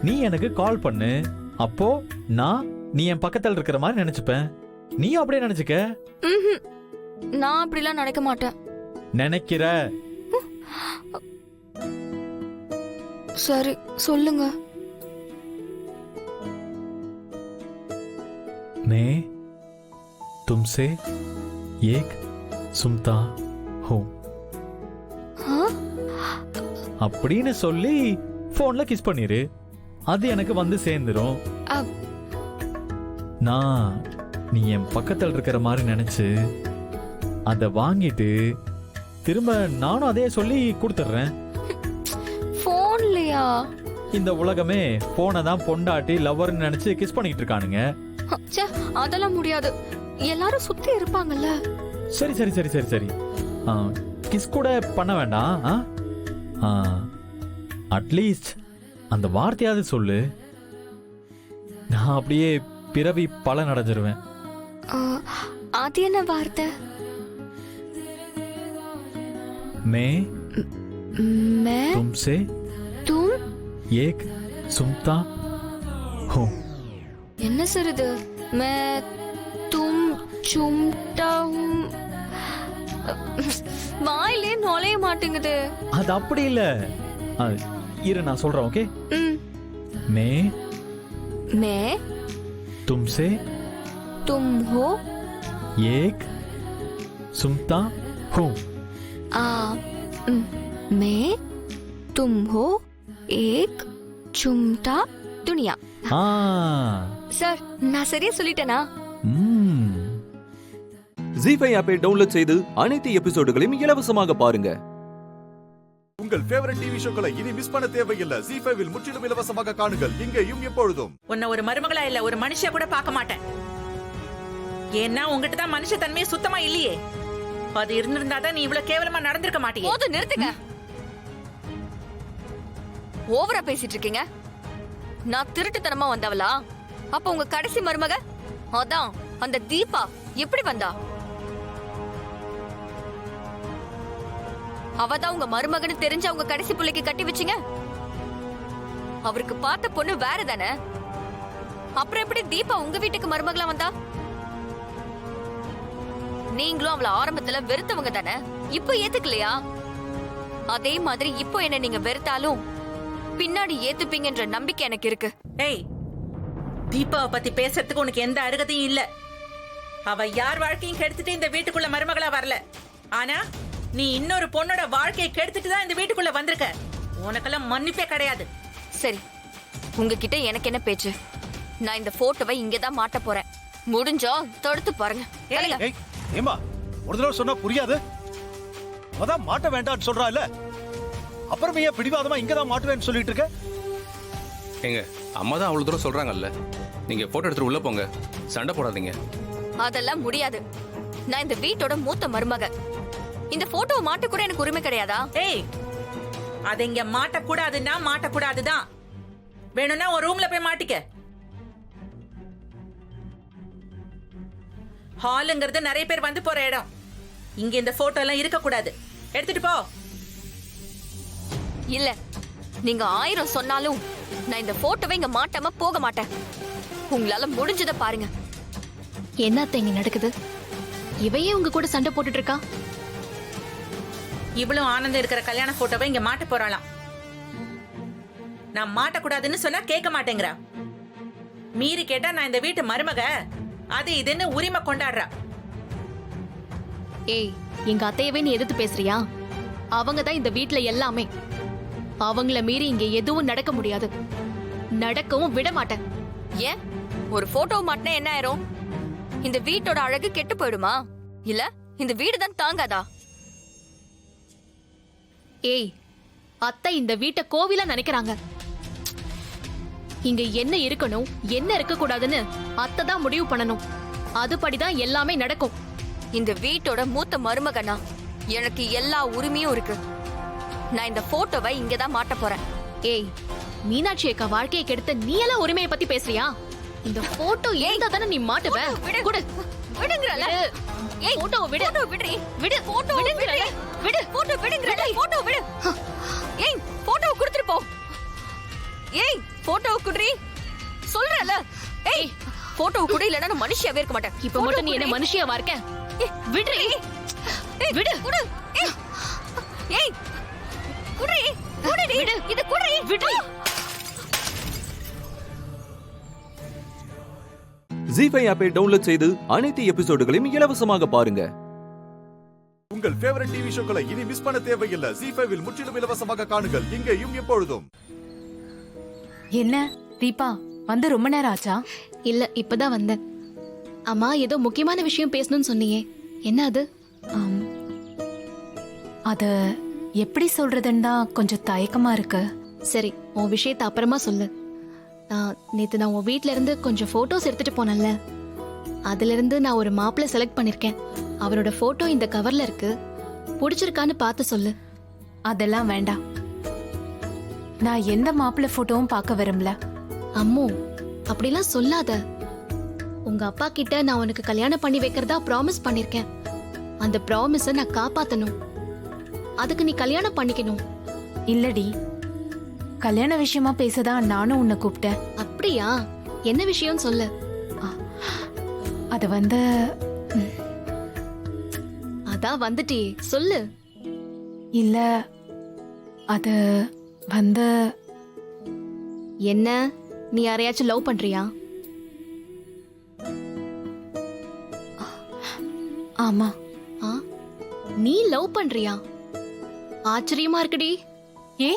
நீ எனக்கு கால் பண்ணு. அப்போ நீ என் பக்கத்துல இருக்கிற மாதிரி நினைச்சுப்பேன். நீ அப்படியே நினைச்சுக்க. நான் அப்படிலாம் நினைக்க மாட்டேன். நினைக்கிற? சரி, சொல்லுங்க. मैं तुमसे एक सुनता हूँ அப்படின்னு சொல்லி போன்ல கிஸ் பண்ணிரு. அது எனக்கு வந்து சேர்ந்துரும். நான் நீ என் பக்கத்தில் இருக்கிற மாதிரி நினைச்சு அத வாங்கிட்டு திரும்ப நானும் அதே சொல்லி கொடுத்துறேன். போன்லயா? இந்த உலகமே போனை தான் பொண்டாட்டி லவ்வர்னு நினைச்சு கிஸ் பண்ணிட்டு இருக்கானுங்க. அதெல்லாம் முடியாது, எல்லாரும் சுத்தி இருப்பாங்கல்ல. சரி சரி சரி சரி சரி, கிஸ் கூட பண்ண வேண்டாம். அட்லீஸ்ட் அந்த வார்த்தையாவது சொல்லு. நான் அப்படியே பிறவி பலன் அடைஞ்சிருவேன். அது என்ன வார்த்தை? मैं मैं तुमसे तुम एक सुनता हूँ. என்ன சார் இது? मैं तुम चुमता हूँ. வாயிலே நுழைய மாட்டேங்குது. அது அப்படி இல்ல. இரு நான் சொல்றேன். ஓகே. मैं तुमसे तुम हो एक सुनता हूँ. मैं तुम हो एक चुमटा दुनिया. சார் நான் சரியா சொல்லிட்டேனா? ஜீ5 ஆப்பை டவுன்லோட் செய்து அனைத்து எபிசோடுகளையும் இலவசமாக பாருங்க. உங்கள் ஃபேவரட் டிவி ஷோக்களை இனி மிஸ் பண்ண தேவையில்லை. ஜீ5 முற்றிலும் இலவசமாக காணுங்கள் இங்கேயும் எப்பொழுதும். உன்னை ஒரு மருமகளா இல்ல ஒரு மனுஷியா கூட பார்க்க மாட்டேன். ஏன்னா உங்ககிட்ட தான் மனுஷ தன்மையே சுத்தமா இல்லையே. அது இருந்திருந்தாதான் நீ இவ்வளவு கேவலமா நடந்திருக்க மாட்டீங்க. போதும் நிறுத்துங்க. ஓவரா பேசிட்டு இருக்கீங்க. நான் திருட்டுத்தனமா வந்தவளா? அப்ப உங்க கடைசி மருமக அதான் அந்த தீபா எப்படி வந்தா? அவதான் உங்க மருமகன்னு தெரிஞ்ச உங்க கடைசி பிள்ளைக்கு கட்டி வச்சீங்க. அவருக்கு பார்த்த பொண்ணு வேற தானே. அப்புறம் எப்படி தீபா உங்க வீட்டுக்கு மருமகளா வந்தா? நீங்களும் அவளை ஆரம்பத்துல வெறுத்தவங்க தானே, இப்போ ஏத்துக்கலையா? அதே மாதிரி இப்போ என்ன நீங்க வெறுத்தாலும் பின்னாடி ஏத்துப்பீங்கன்ற நம்பிக்கை எனக்கு இருக்கு. ஏய், தீபாவை பத்தி பேசுறதுக்கு உனக்கு எந்த அருகதையும் இல்ல. அவ யார் வாழ்க்கையும் கெடுத்துட்டு இந்த வீட்டுக்குள்ள மருமகளா வரல. ஆனா நீ இன்னொரு பொண்ணோட வாழ்க்கையை கெடுத்துட்டு தான் இந்த வீட்டுக்குள்ள வந்திருக்க. உனக்கெல்லாம் மன்னிப்பே கிடையாது. சரி, உங்ககிட்ட எனக்கு என்ன பேச்சு? நான் இந்த போட்டோவை இங்கதான் மாட்ட போறேன். முடிஞ்சா தடுத்து பாருங்க. ஏமா ஒரு தடவை சொன்னா புரியாது? அதான் மாட்ட வேண்டாம்னு சொல்றா இல்ல, அப்புறம் ஏன் பிடிவாதமா இங்கதான் மாட்டுவேன்னு சொல்லிட்டு இருக்க? எங்க அம்மா தான் அவ்வளவு தூரம் சொல்றாங்கல்ல, நீங்க போட்டோ எடுத்து உள்ள போங்க, சண்டை போடாதீங்க. அதெல்லாம் முடியாது. நான் இந்த வீட்டோட மூத்த மருமக. இந்த போட்டோவை மாட்ட கூட எனக்கு உரிமை கிடையாதா? ஏய், அது இங்க மாட்டக்கூடாதுன்னா மாட்டக்கூடாதுதான். வேணும்னா ஒரு ரூம்ல போய் மாட்டிக்க. ஹாலுங்கிறது நிறைய பேர் வந்து போற இடம். இங்க இந்த போட்டோ எல்லாம் இருக்க கூடாது. எடுத்துட்டு போ. இல்ல, நீங்க 1000 சொன்னாலும் நான் இந்த போட்டோவை இங்க மாட்டாம போக மாட்டேன். உங்களால முடிஞ்சதை பாருங்க. என்னத்த இங்க நடக்குது? இவையே உங்க கூட சண்டை போட்டுட்டு இருக்கா? இவ்வளவு ஆனந்தம் இருக்கிற கல்யாண போட்டோவை இங்க மாட்ட போறாளாம். நான் மாட்டக்கூடாதுன்னு சொன்னா கேட்க மாட்டேங்கிறா. மீறி கேட்டா நான் இந்த வீட்டு மருமக, அது இதுன்னு உரிமை கொண்டாடுறா. ஏய், எங்க அத்தையவே நீ எதிர்த்து பேசுறியா? அவங்க தான் இந்த வீட்ல எல்லாமே. அவங்கள மீறி இங்க எதுவும் நடக்க முடியாது. நடக்கவும் விட மாட்டேன். ஏன் ஒரு போட்டோ மாட்டினா என்ன ஆயிரும்? இந்த வீட்டோட அழகு கெட்டு போயிடுமா? இல்ல இந்த வீடு தான் தாங்காதா? ஏய், அத்தை இந்த வீட்டை கோவிலா நினைக்கிறாங்க. இங்க என்ன இருக்கணும் என்ன இருக்க கூடாதுன்னு அத்தை தான் முடிவு பண்ணணும். அதுபடிதான் எல்லாமே நடக்கும். இந்த வீட்டோட மூத்த மருமகனா எனக்கு எல்லா உரிமையும் இருக்கு. நான் இந்த போட்டோவை இங்கதான் மாட்ட போறேன். ஏய், மீனாட்சி அக்கா வாழ்க்கையை கெடுத்த நீ எல்லாம் உரிமையை பத்தி பேசுறியா? இந்த போட்டோ ஏன் தானே நீ மாட்டுவ? குடு, விடுங்கறல. ஏய், போட்டோ விடு. போட்டோ விடுறீ. விடு, போட்டோ விடுங்கறல. விடு, போட்டோ விடுங்கறல. போட்டோ விடு. ஏய், போட்டோ கொடுத்துட்டு போ. ஏய், போட்டோ குடுறீ சொல்றல. ஏய், போட்டோ குடு, இல்லனா நான் மனுஷியாவே இருக்க மாட்டேன். இப்ப மட்டும் நீ என்ன மனுஷியாவா இருக்க? விடுறீ. விடு. குடு. ஏய், குடுறீ. குடுடி. இது குடுறீ. விடுறீ. ஜீ5 ஆப்பை டவுன்லோட் செய்து அனைத்து எபிசோடுகளையும் இலவசமாக பாருங்க. உங்கள் ஃபேவரட் டிவி ஷோக்களை இனி மிஸ் பண்ண தேவையில்லை. ஜீ5 முற்றிலும் இலவசமாக காணுங்கள் இங்கேயும் எப்பொழுதும். என்ன தீபா, வந்து ரொம்ப நேரம் ஆச்சா? இல்ல, இப்பதான் வந்தேன். அம்மா ஏதோ முக்கியமான விஷயம் பேசணும்னு சொன்னீங்க. என்ன அது? அத எப்படி சொல்றதுன்னு தான் கொஞ்சம் தயக்கமா இருக்கு. சரி, உன் விஷயத்தை அப்புறமா சொல்லு. நேத்து நான் உன் வீட்ல இருந்து கொஞ்சம் போட்டோஸ் எடுத்துட்டு போனேன்ல, அதுல இருந்து நான் ஒரு மாப்பிள்ளை செலக்ட் பண்ணிருக்கேன். அவரோட போட்டோ இந்த கவர்ல இருக்கு. பிடிச்சிருக்கான்னு பார்த்து சொல்லு. அதெல்லாம் வேண்டாம். நான் எந்த மாப்பிள்ளை போட்டோவும் பார்க்க விரும்பல. அம்மோ, அப்படிலாம் சொல்லாத. உங்க அப்பா கிட்ட நான் உனக்கு கல்யாணம் பண்ணி வைக்கிறதா ப்ராமிஸ் பண்ணிருக்கேன். அந்த ப்ராமிஸ நான் காப்பாத்தணும். அதுக்கு நீ கல்யாணம் பண்ணிக்கணும். இல்லடி, கல்யாண விஷயமா பேசதான் நானும் உன்னை கூப்பிட்டேன். அப்படியா? என்ன விஷயம் சொல்லு. அது வந்து அதான் வந்துட்டே சொல்லு. இல்ல, அது வந்து என்ன, நீ யாரையாச்சும் லவ் பண்றியா? ஆமா. நீ லவ் பண்றியா? ஆச்சரியமா இருக்குடி. ஏ,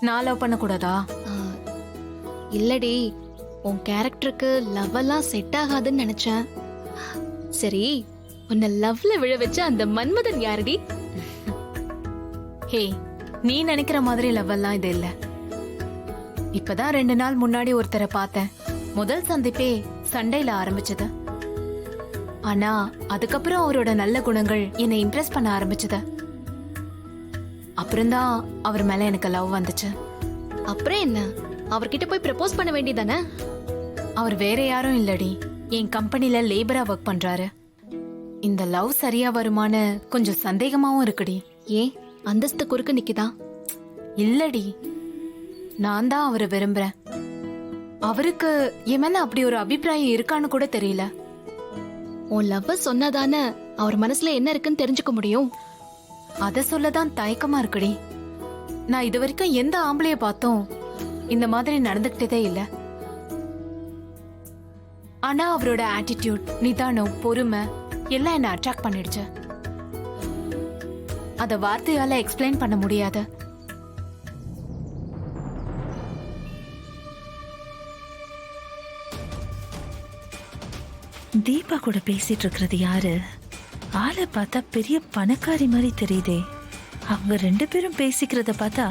நான் லவ் பண்ண கூடாதா? இல்லடி, உன் கேரக்டருக்கு லவ் எல்லாம் செட் ஆகாதுன்னு நினைச்சேன். சரி, உன்னை லவ்ல விழ வச்ச அந்த மன்மதன் யாருடி? ஹே, நீ நினைக்கிற மாதிரி லவ் எல்லாம் இது இல்ல. இப்பதான் 2 நாள் முன்னாடி ஒருத்தரை பார்த்தேன். முதல் சந்திப்பே சண்டையில ஆரம்பிச்சது. ஆனா அதுக்கப்புறம் அவரோட நல்ல குணங்கள் என்னை இம்ப்ரெஸ் பண்ண ஆரம்பிச்சது. அப்புறம்தான் அவர் மேல எனக்கு லவ் வந்துச்சு. அப்புறம் என்ன, அவர்கிட்ட போய் ப்ரப்போஸ் பண்ண வேண்டியதானே? அவர் வேற யாரும் இல்லடி, என் கம்பெனில லேபரா ஒர்க் பண்றாரு. இந்த லவ் சரியா வருமானு கொஞ்சம் சந்தேகமாவும் இருக்குடி. ஏன், அந்தஸ்து குறுக்க நிக்குதா? இல்லடி, நான் தான் அவரை விரும்புறேன். அவருக்கு என் மேல அப்படி ஒரு அபிப்பிராயம் இருக்கான்னு கூட தெரியல. உன் லவ் சொன்னதானே அவர் மனசுல என்ன இருக்குன்னு தெரிஞ்சுக்க முடியும். அத சொல்லதான் தயக்கமா இருக்குடி. நான் இது வரைக்கும் எந்த ஆம்பளைய பார்த்தோம் இந்த மாதிரி நடந்துகிட்டதே இல்ல. ஆனா அவரோட ஆட்டிடியூட், நிதானம், பொறுமை எல்லாம் என்ன அட்ராக்ட் பண்ணிடுச்சு. அத வார்த்தையால எக்ஸ்பிளைன் பண்ண முடியாது. தீபா கூட பேசிட்டு இருக்கிறது யாரு? ஆளை பார்த்தா பெரிய பணக்காரி மாதிரி தெரியுதே. அவங்க 2 பேரும் பேசிக்கிறத பார்த்தா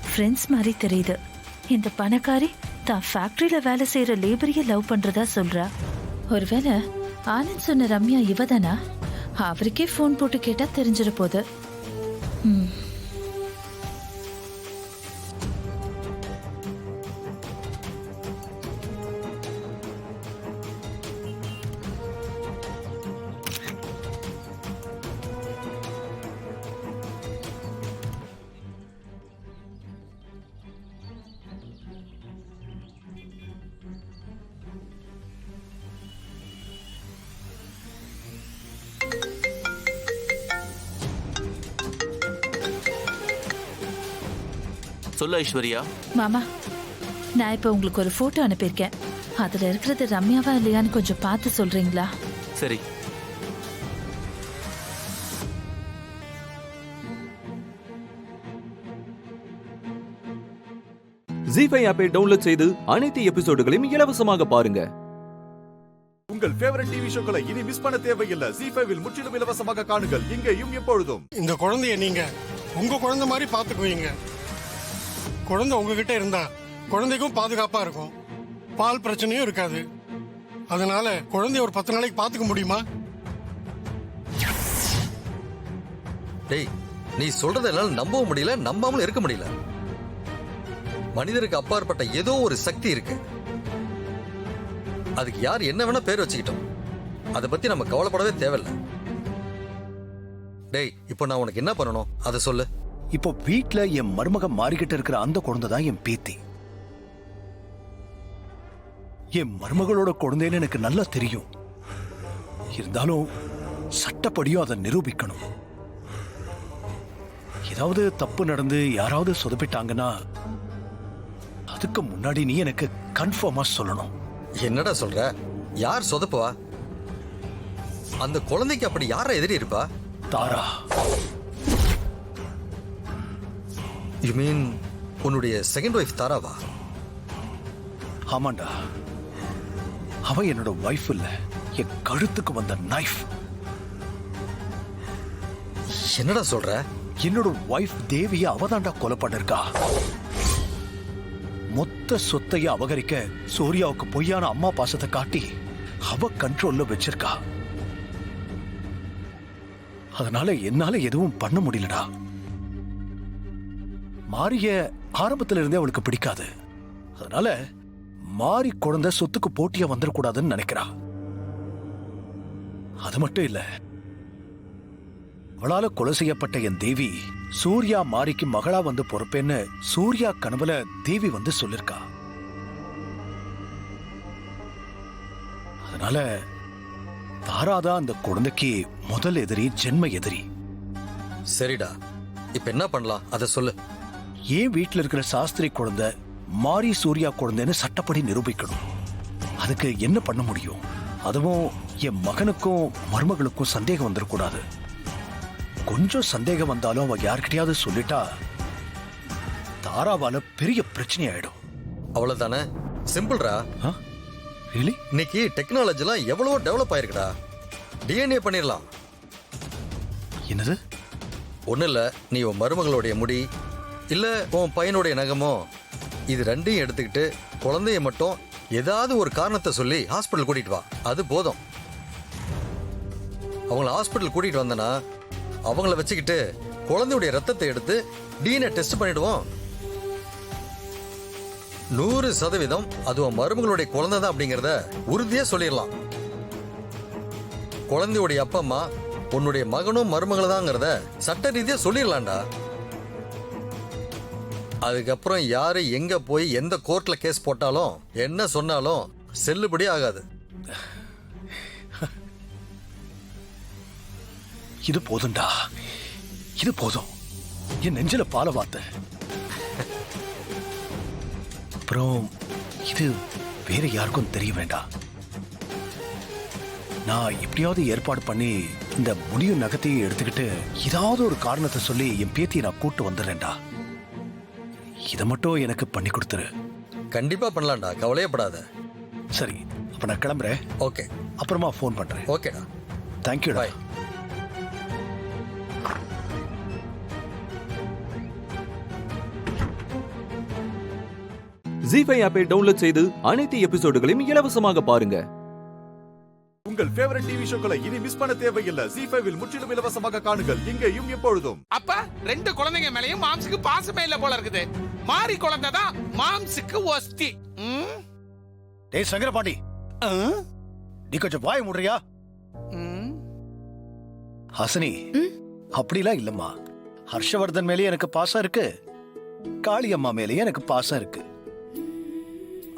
ஃப்ரெண்ட்ஸ் மாதிரி தெரியுது. இந்த பணக்காரி தான் ஃபேக்டரியில வேலை செய்யற லேபரையே லவ் பண்றதா சொல்றா. ஒருவேளை ஆனந்த் சொன்ன ரம்யா இவதானா? அவருக்கே ஃபோன் போட்டு கேட்டா தெரிஞ்சிட போகுது. சொல்ல ஐஸ்வர்யா. மாமா, நான் இப்ப உங்களுக்கு ஒரு போட்டோ அனுப்பியிருக்கேன். அதுல இருக்கிறது ரம்யாவா இல்லையான்னு கொஞ்சம் பார்த்து சொல்றீங்களா? சரி. ஜீ5 ஆப்பை டவுன்லோட் செய்து அனைத்து எபிசோடுகளையும் இலவசமாக பாருங்க. உங்கள் ஃபேவரட் டிவி ஷோக்களை இனி மிஸ் பண்ண தேவையில்லை. ஜீ5 முற்றிலும் இலவசமாக காணுங்கள், இங்கேயும் எப்பொழுதும். இந்த குழந்தைய நீங்க உங்க குழந்தை மாதிரி பாத்துக்குவீங்க. குழந்தை உங்ககிட்ட இருந்தா குழந்தைக்கும் பாதுகாப்பா இருக்கும், பால் பிரச்சனையும் இருக்காது. அதனால குழந்தைய ஒரு 10 நாளைக்கு பாத்துக்க முடியுமா? டேய், நீ சொல்றத என்னால நம்பவும் முடியல, நம்பாமலும் இருக்க முடியல. மனிதருக்கு அப்பாற்பட்ட ஏதோ ஒரு சக்தி இருக்கு. அதுக்கு யார் என்ன வேணா பேர் வச்சுக்கிட்டோம், அதை பத்தி நம்ம கவலைப்படவே தேவையில்லை. டேய், இப்போ நான் உனக்கு என்ன பண்ணணும் அதை சொல்லு. இப்போ வீட்ல என் மருமக மாறிக்கிட்டு இருக்கிற அந்த குழந்தை தான் என் பேத்தி. என் மருமகளோட குழந்தைன்னு எனக்கு நல்லா தெரியும். இருந்தாலும் சட்டப்படியும் அதை நிரூபிக்கணும். ஏதாவது தப்பு நடந்து யாராவது சொதப்பிட்டாங்கன்னா அதுக்கு முன்னாடி நீ எனக்கு கன்ஃபார்மா சொல்லணும். என்னடா சொல்ற? யார் சொதப்புவா? அந்த குழந்தைக்கு அப்படி யார எதிரி இருப்பா? தாரா. யூ மீன் உன்னுடைய செகண்ட் வைஃப் தாராவா? ஆமாண்டா, அவன் என்னோட வைஃப் இல்ல, என் கழுத்துக்கு வந்த நைஃப். என்னடா சொல்ற? என்னோட வைஃப் தேவிய அவதாண்டா கொலை பண்ணிருக்கா. மொத்த சொத்தைய அபகரிக்க சூர்யாவுக்கு பொய்யான அம்மா பாசத்தை காட்டி அவ கண்ட்ரோல்ல வச்சிருக்கா. அதனால என்னால எதுவும் பண்ண முடியலடா. மாரிய ஆரம்பத்துல இருந்தே அவளுக்கு பிடிக்காது. அதனால மாறி குழந்தை சொத்துக்கு போட்டியா வந்துடக்கூடாதுன்னு நினைக்கிறா. அது மட்டும் இல்ல, அவளால கொலை செய்யப்பட்ட என் தேவி சூர்யா மாரிக்கு மகளா வந்து பொறுப்பேன்னு சூர்யா கனவுல தேவி வந்து சொல்லிருக்கா. அதனால தாராதான் அந்த குழந்தைக்கு முதல் எதிரி, ஜென்ம எதிரி. சரிடா, இப்ப என்ன பண்ணலாம் அத சொல்லு. ஏன் வீட்டுல இருக்கிற சாஸ்திரி குழந்தை மாரி சூர்யா குழந்தைன்னு சட்டப்படி நிரூபிக்கணும். அதுக்கு என்ன பண்ண முடியும்? அதுவும் என் மகனுக்கும் மருமகளுக்கும் சந்தேகம் வந்துடக்கூடாது. கொஞ்சம் சந்தேகம் வந்தாலும் அவ யார்கிட்டயாவது சொல்லிட்டா தாராவால பெரிய பிரச்சனை ஆயிடும். அவ்வளவுதானே, சிம்பிள்ரா. ரியலி? இன்னைக்கு டெக்னாலஜிலாம் எவ்வளவோ டெவலப் ஆயிருக்குடா. டிஎன்ஏ பண்ணிடலாம். என்னது? ஒண்ணு இல்ல, நீ உன் மருமகளுடைய முடி இல்ல உன் பையனுடைய நகமோ இது ரெண்டையும் எடுத்துக்கிட்டு குழந்தைய மட்டும் ஏதாவது ஒரு காரணத்தை சொல்லி ஹாஸ்பிட்டல் கூட்டிட்டு வா. அது போதும். அவங்கள ஹாஸ்பிட்டல் கூட்டிட்டு வந்தனா அவங்கள வச்சுக்கிட்டு குழந்தையுடைய ரத்தத்தை எடுத்து டிஎன்ஏ டெஸ்ட் பண்ணிடுவோம். 100% அது உன் மருமகளுடைய குழந்தை தான் அப்படிங்கறத உறுதியா சொல்லிடலாம். குழந்தையுடைய அப்பா அம்மா உன்னுடைய மகனும் மருமகளும் தாங்கிறத சட்ட ரீதியா சொல்லிடலாம்டா. அதுக்கப்புறம் யாரு எங்க போய் எந்த கோர்ட்ல கேஸ் போட்டாலும் என்ன சொன்னாலும் செல்லுபடி ஆகாது. இது போதும்டா, இது போதும். என் நெஞ்சில பால வார்த்தை. அப்புறம் இது வேற யாருக்கும் தெரிய வேண்டாம். நான் எப்படியாவது ஏற்பாடு பண்ணி இந்த முடியும் நகத்தையும் எடுத்துக்கிட்டு ஏதாவது ஒரு காரணத்தை சொல்லி என் பேத்தியை நான் கூட்டு வந்துடுறேன்டா. இதை மட்டும் எனக்கு பண்ணி கொடுத்துரு. கண்டிப்பா பண்ணலாம்டா, கவலையப்படாத. சரி, அப்ப நான் கிளம்புறேன். ஓகே, அப்புறமா ஃபோன் பண்றேன். ஓகேடா, தேங்க்யூ. பாய். ஜி5 ஆப்பை டவுன்லோட் செய்து அனைத்து எபிசோடுகளையும் இலவசமாக பாருங்க. உங்கள் ஃபேவரட் டிவி ஷோக்களை இனி மிஸ் பண்ண தேவையில்லை. ஜி5 முற்றிலும் இலவசமாக காணுங்கள், இங்கேயும் எப்பொழுதும். அப்ப 2 குழந்தைங்க மேலயும் மாம்ஸுக்கு பாசமே இல்ல போல இருக்குது. மாறி குழந்தை தான் மாம்ஸுக்கு ஒஸ்தி. டேய் சங்கரபாண்டி, நீ கொஞ்சம் வாய் மூடுறியா? ஹாசினி, அப்படிலாம் இல்லம்மா. ஹர்ஷவர்தன் மேலேயே எனக்கு பாசம் இருக்கு, காளியம்மா மேலேயே எனக்கு பாசம் இருக்கு.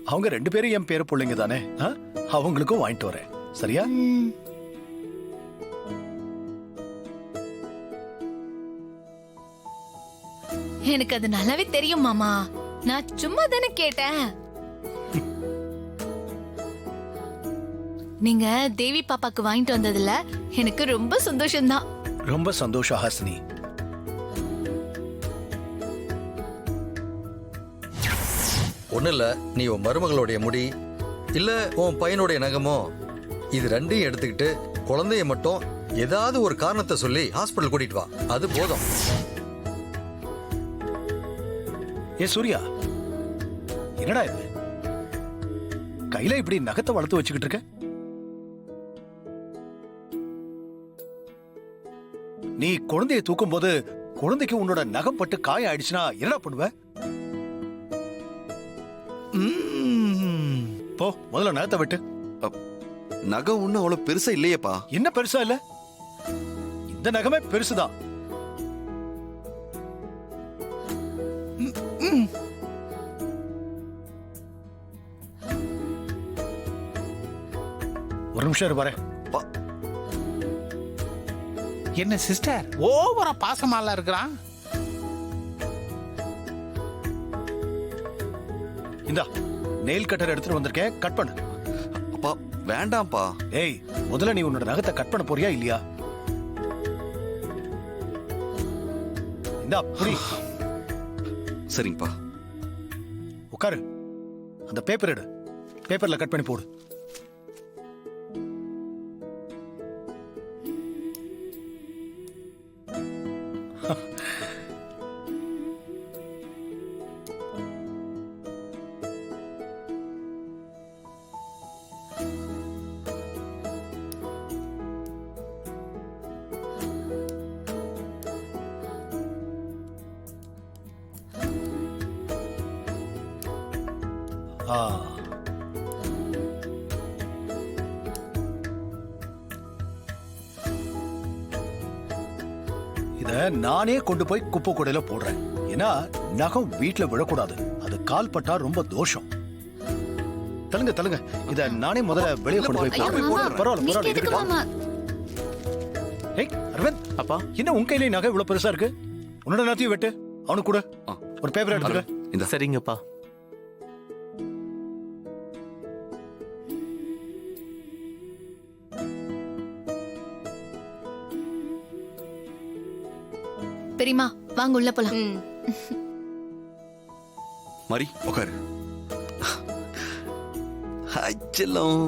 அவங்க 2 பேரும் என் பேரு பிள்ளைங்க தானே. அவங்களுக்கும் வாங்கிட்டு வரேன், சரியா? எனக்கு அது நல்லாவே தெரியும் மாமா. நான் சும்மா தானே கேட்டேன். நீங்க தேவி பாப்பாக்கு வாங்கிட்டு வந்ததுல எனக்கு ரொம்ப சந்தோஷம்தான். ரொம்ப சந்தோஷம் ஹாசினி. ஒண்ணு இல்ல, நீ உன் மருமகளுடைய முடி இல்ல உன் பையனுடைய நகமோ இது ரெண்டையும் எடுத்துக்கிட்டு குழந்தைய மட்டும் ஏதாவது ஒரு காரணத்தை சொல்லி ஹாஸ்பிட்டல் கூட்டிட்டு வா. அது போதும். ஏ சூர்யா, என்னடா இது? கையில இப்படி நகத்தை வளர்த்து வச்சுக்கிட்டு இருக்க? நீ குழந்தைய தூக்கும் போது குழந்தைக்கு உன்னோட நகம் பட்டு காயம் ஆயிடுச்சுன்னா என்ன பண்ணுவ? போ, முதல்ல நகத்தை விட்டு. நகம் ஒண்ணு அவ்வளவு பெருசா இல்லையேப்பா. என்ன பெருசா இல்ல? இந்த நகமே பெருசுதான். ஒரு நிமிஷம் வரேன். என்ன சிஸ்டர் ஓவரா பாசமால இருக்கிறான்? இந்தா நெயில் கட்டர் எடுத்துட்டு வந்திருக்கேன், கட் பண்ணு. அப்பா வேண்டாம்ப்பா. ஏய், முதல்ல நீ உன்னோட நகத்தை கட் பண்ண போறியா இல்லையா? இந்தா புடி. சரிங்கப்பா. உட்காரு. அந்த பேப்பர் எடு, பேப்பர்ல கட் பண்ணி போடு. இத நானே கொண்டு போய் குப்பை கூடையில போடுறேன். ஏன்னா நகம் வீட்டுல விழக்கூடாது. அது கால் பட்டா ரொம்ப தோஷம். தள்ளுங்க தள்ளுங்க. இத நானே முதல்ல வெளியே கொண்டு போய் போடுறேன். பரவாயில்ல இருக்கட்டும். ஏய் அரவிந்த், அப்பா என்ன உன் கையில நகை இவ்வளவு பெருசா இருக்கு? உன்னோட எல்லாத்தையும் வெட்டு. அவனுக்கு கூட ஒரு பேப்பர் எடுத்துக்க. இந்த சரிங்கப்பா. பெரியமா வாங்க உள்ள போலாம். மாரி உட்காரு. ஹாய் செல்லம்.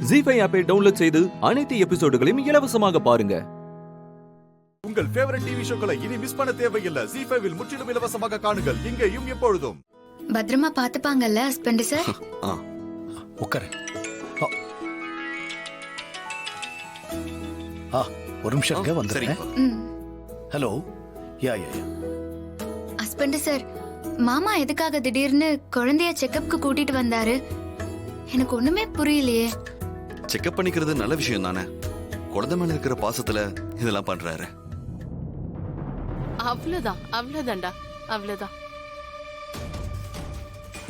ஜீ5 ஆப்பை டவுன்லோட் செய்து அனைத்து எபிசோடுகளையும் இலவசமாக பாருங்க. உங்கள் ஃபேவரட் டிவி ஷோக்களை இனி மிஸ் பண்ண தேவையில்லை. ஜீ5 முற்றிலும் இலவசமாக காணுங்கள், இங்கேயும் எப்பொழுதும். பத்திரமா பாத்துப்பாங்கல்ல ஹஸ்பண்ட் சார்? உட்காரு. ஒரு நிமிஷம் இருங்க, வந்துடுறேன். ஹலோ. யா யா யா. ஹஸ்பண்ட் சார், மாமா எதுக்காக திடீர்னு குழந்தைய செக்கப்க்கு கூட்டிட்டு வந்தாரு? எனக்கு ஒண்ணுமே புரியலையே. செக்அப் பண்ணிக்கிறது நல்ல விஷயம் தானே. குழந்தை மேல இருக்கிற பாசத்துல இதெல்லாம் பண்றாரு. அவ்வளவுதான்டா, அவ்வளவுதான்.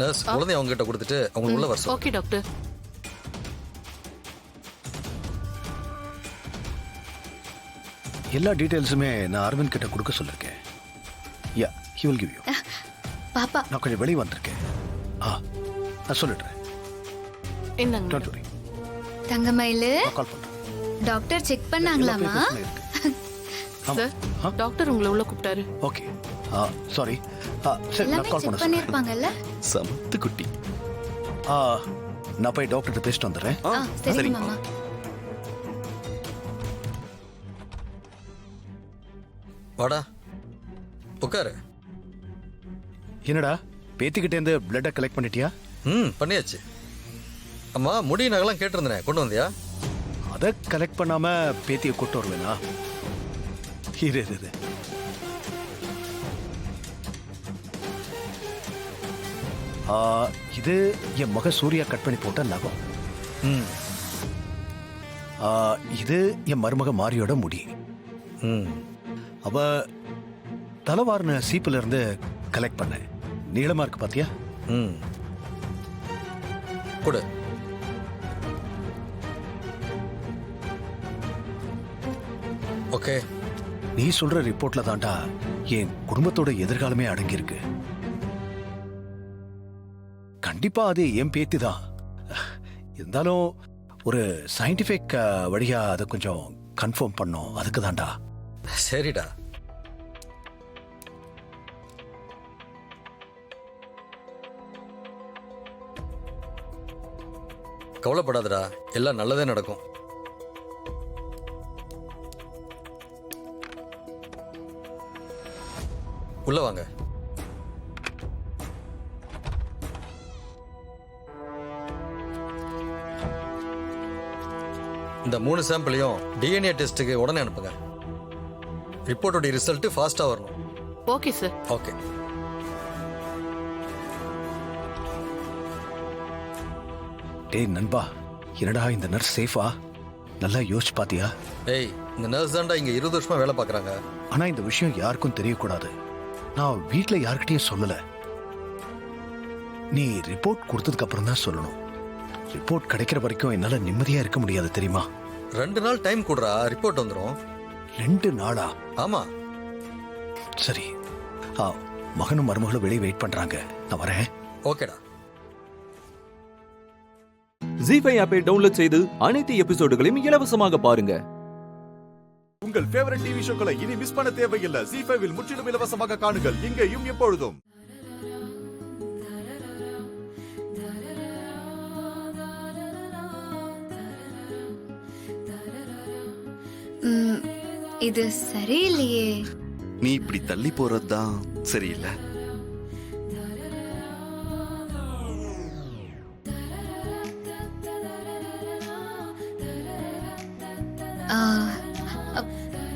நர்ஸ் குழந்தைய அவங்க கிட்ட கொடுத்துட்டு அவங்க உள்ள வர சொல்லுங்க. Okay doctor. எல்லா டீடைல்ஸுமே நான் அரவிந்த் கிட்ட கொடுக்க சொல்லிருக்கேன். யா, he will give you. பாப்பா நான் கொஞ்சம் வெளியே வந்திருக்கேன். நான் சொல்லிடுறேன். என்னங்க? Don't worry. தங்கமயிலு, கால் பண்றேன். டாக்டர் செக் பண்ணாங்களாமா? சார், டாக்டர் உங்களை உள்ள கூப்பிட்டாரு. ஓகே. சாரி. சரி, நான் கால் செக் பண்ணிருப்பாங்கல்ல? சமத்து குட்டி. நான் போய் டாக்டர்கிட்ட பேசிட்டு வந்துடுறேன். சரி மாமா. வாடா உட்காரு. என்னடா பேத்திக்கிட்டே இருந்து பிளட்டை கலெக்ட் பண்ணிட்டியா? பண்ணியாச்சு. அம்மா முடி நகலாம் கேட்டிருந்தேன், கொண்டு வந்தியா? அதை கலெக்ட் பண்ணாம பேத்தியை கூட்டு வருவேனா? இரு. இது என் மக சூர்யா கட் பண்ணி போட்ட நகம். இது என் மருமக மாரியோட முடி. அவ தலைவாரின சீப்புல இருந்து கலெக்ட் பண்ண. நீளமா இருக்கு பாத்தியா? கொடு. ஓகே. நீ சொல்ற ரிப்போர்ட்ல தாண்டா என் குடும்பத்தோட எதிர்காலமே அடங்கியிருக்கு. கண்டிப்பா அது என் பேத்தி தான். இருந்தாலும் ஒரு சயின்டிபிக் வழியா அதை கொஞ்சம் கன்ஃபார்ம் பண்ணோம். அதுக்கு தாண்டா. சரிடா. கவலைப்படாதடா, எல்லாம் நல்லதே நடக்கும். உள்ள வாங்க. இந்த 3 சாம்பிளையும் டிஎன்ஏ டெஸ்ட்டுக்கு உடனே அனுப்புங்க. ரிப்போர்ட்டோட ரிசல்ட் ஃபாஸ்டா வரணும். Okay sir. ஓகே. டேய் நண்பா, என்னடா இந்த நர்ஸ் சேஃபா? நல்லா யோசிச்சு பாத்தியா? ஏய், இந்த நர்ஸ் தான்டா இங்க 20 வருஷமா வேலை பார்க்கறாங்க. ஆனா இந்த விஷயம் யாருக்கும் தெரியக்கூடாது. நான் வீட்டுல யார்கிட்டயும் சொல்லல. நீ ரிப்போர்ட் கொடுத்ததுக்கு அப்புறம் தான் சொல்லணும். ரிப்போர்ட் கிடைக்கிற வரைக்கும் என்னால நிம்மதியா இருக்க முடியாது, தெரியுமா? 2 நாள் டைம் கொடுறா, ரிப்போர்ட் வந்துரும். 2 நாளா? ஆமா. சரி. மகனும் மருமகளும் வெளியே வெயிட் பண்றாங்க. நான் வரேன். ஓகேடா. ஜீ5 ஆப்பை டவுன்லோட் செய்து அனைத்து எபிசோடுகளையும் இலவசமாக பாருங்க. உங்கள் ஃபேவரட் டிவி ஷோக்களை இனி மிஸ் பண்ண தேவையில்லை. ஜீ5 முற்றிலும் இலவசமாக காணுங்கள், இங்கேயும் எப்பொழுதும். இது சரியில்லையே. நீ இப்படி தள்ளி போறதுதான் சரியில்லை.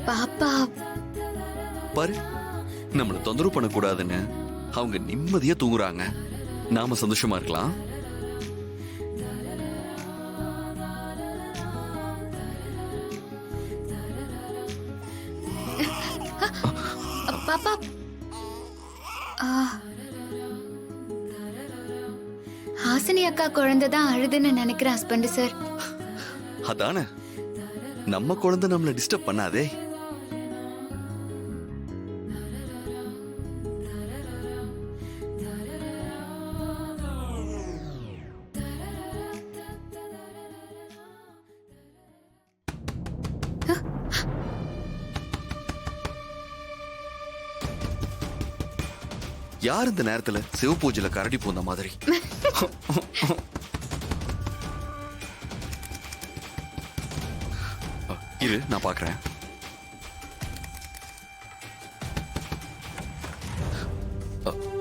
பாப்பா பாரு, நம்மள தொந்தரவு பண்ணக்கூடாதுன்னு அவங்க நிம்மதியா தூங்குறாங்க. நாம சந்தோஷமா இருக்கலாம். பாப்பா ஹாசினி அக்கா குழந்தை தான் அழுதுன்னு நினைக்கிற ஹஸ்பண்ட் சார். அதானே, நம்ம குழந்தை நம்மள டிஸ்டர்ப் பண்ணாதே. யார் இந்த நேரத்துல சிவ பூஜையில கரடி பூந்த மாதிரி? இரு, நான் பாக்குறேன்.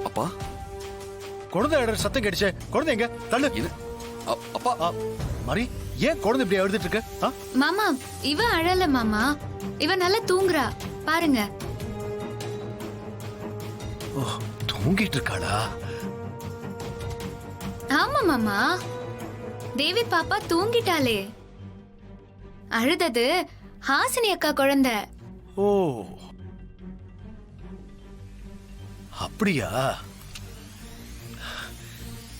அப்பா, குழந்தை அழற சத்தம் கேட்டுச்சே. குழந்தை எங்க? தள்ளு. அப்பா, மாரி, ஏன் குழந்தை இப்படி அழுதுட்டு இருக்கு? மாமா, இவ அழல மாமா, இவ நல்லா தூங்குறா பாருங்க. தூங்கிட்டு இருக்காளா? ஆமா மாமா, தேவி பாப்பா தூங்கிட்டாளே. அழுதது ஹாசினி அக்கா குழந்தை. ஓ, அப்படியா?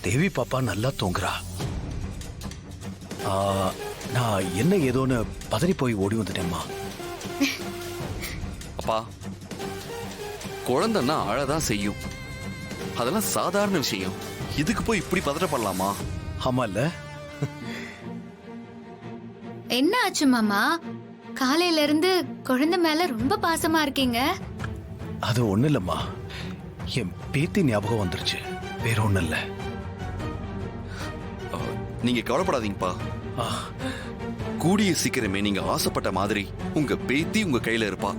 தேவி பாப்பா நல்லா தூங்குறா. நான் என்ன ஏதோன்னு பதறி போய் ஓடி வந்துட்டேம்மா. அப்பா, குழந்தைன்னா அழதான் செய்யும், அதெல்லாம் சாதாரண விஷயம். இதுக்கு போய் இப்படி பதறப்படலாமா? ஆமா இல்ல? என்ன ஆச்சு மாமா? காலையில இருந்து குழந்தை மேல ரொம்ப பாசமா இருக்கீங்க. அது ஒண்ணு இல்லம்மா, என் பேத்தி ஞாபகம் வந்துருச்சு, வேற ஒண்ணு இல்ல. நீங்க கவலைப்படாதீங்கப்பா. கூடிய சீக்கிரமே நீங்க ஆசைப்பட்ட மாதிரி உங்க பேத்தி உங்க கையில இருப்பா.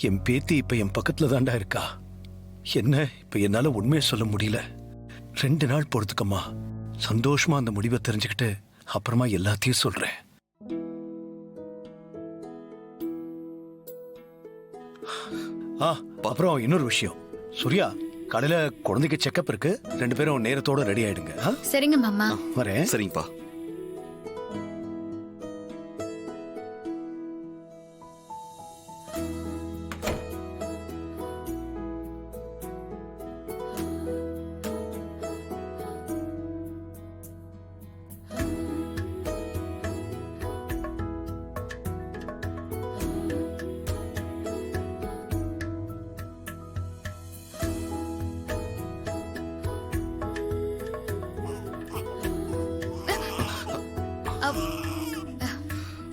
என் பேத்தி இப்ப என் பக்கத்துல தாண்டா இருக்கா. என்ன இப்ப என்னால உண்மையை சொல்ல முடியல. 2 நாள் பொறுத்துக்கம்மா, சந்தோஷமா அந்த முடிவை தெரிஞ்சுக்கிட்டு அப்புறமா எல்லாத்தையும் சொல்றேன். அப்புறம் இன்னொரு விஷயம், சூர்யா, காலையில குழந்தைக்கு செக்கப் இருக்கு, 2 பேரும் நேரத்தோட ரெடி ஆயிடுங்க. சரிங்க மாமா. வரேன். சரிங்கப்பா.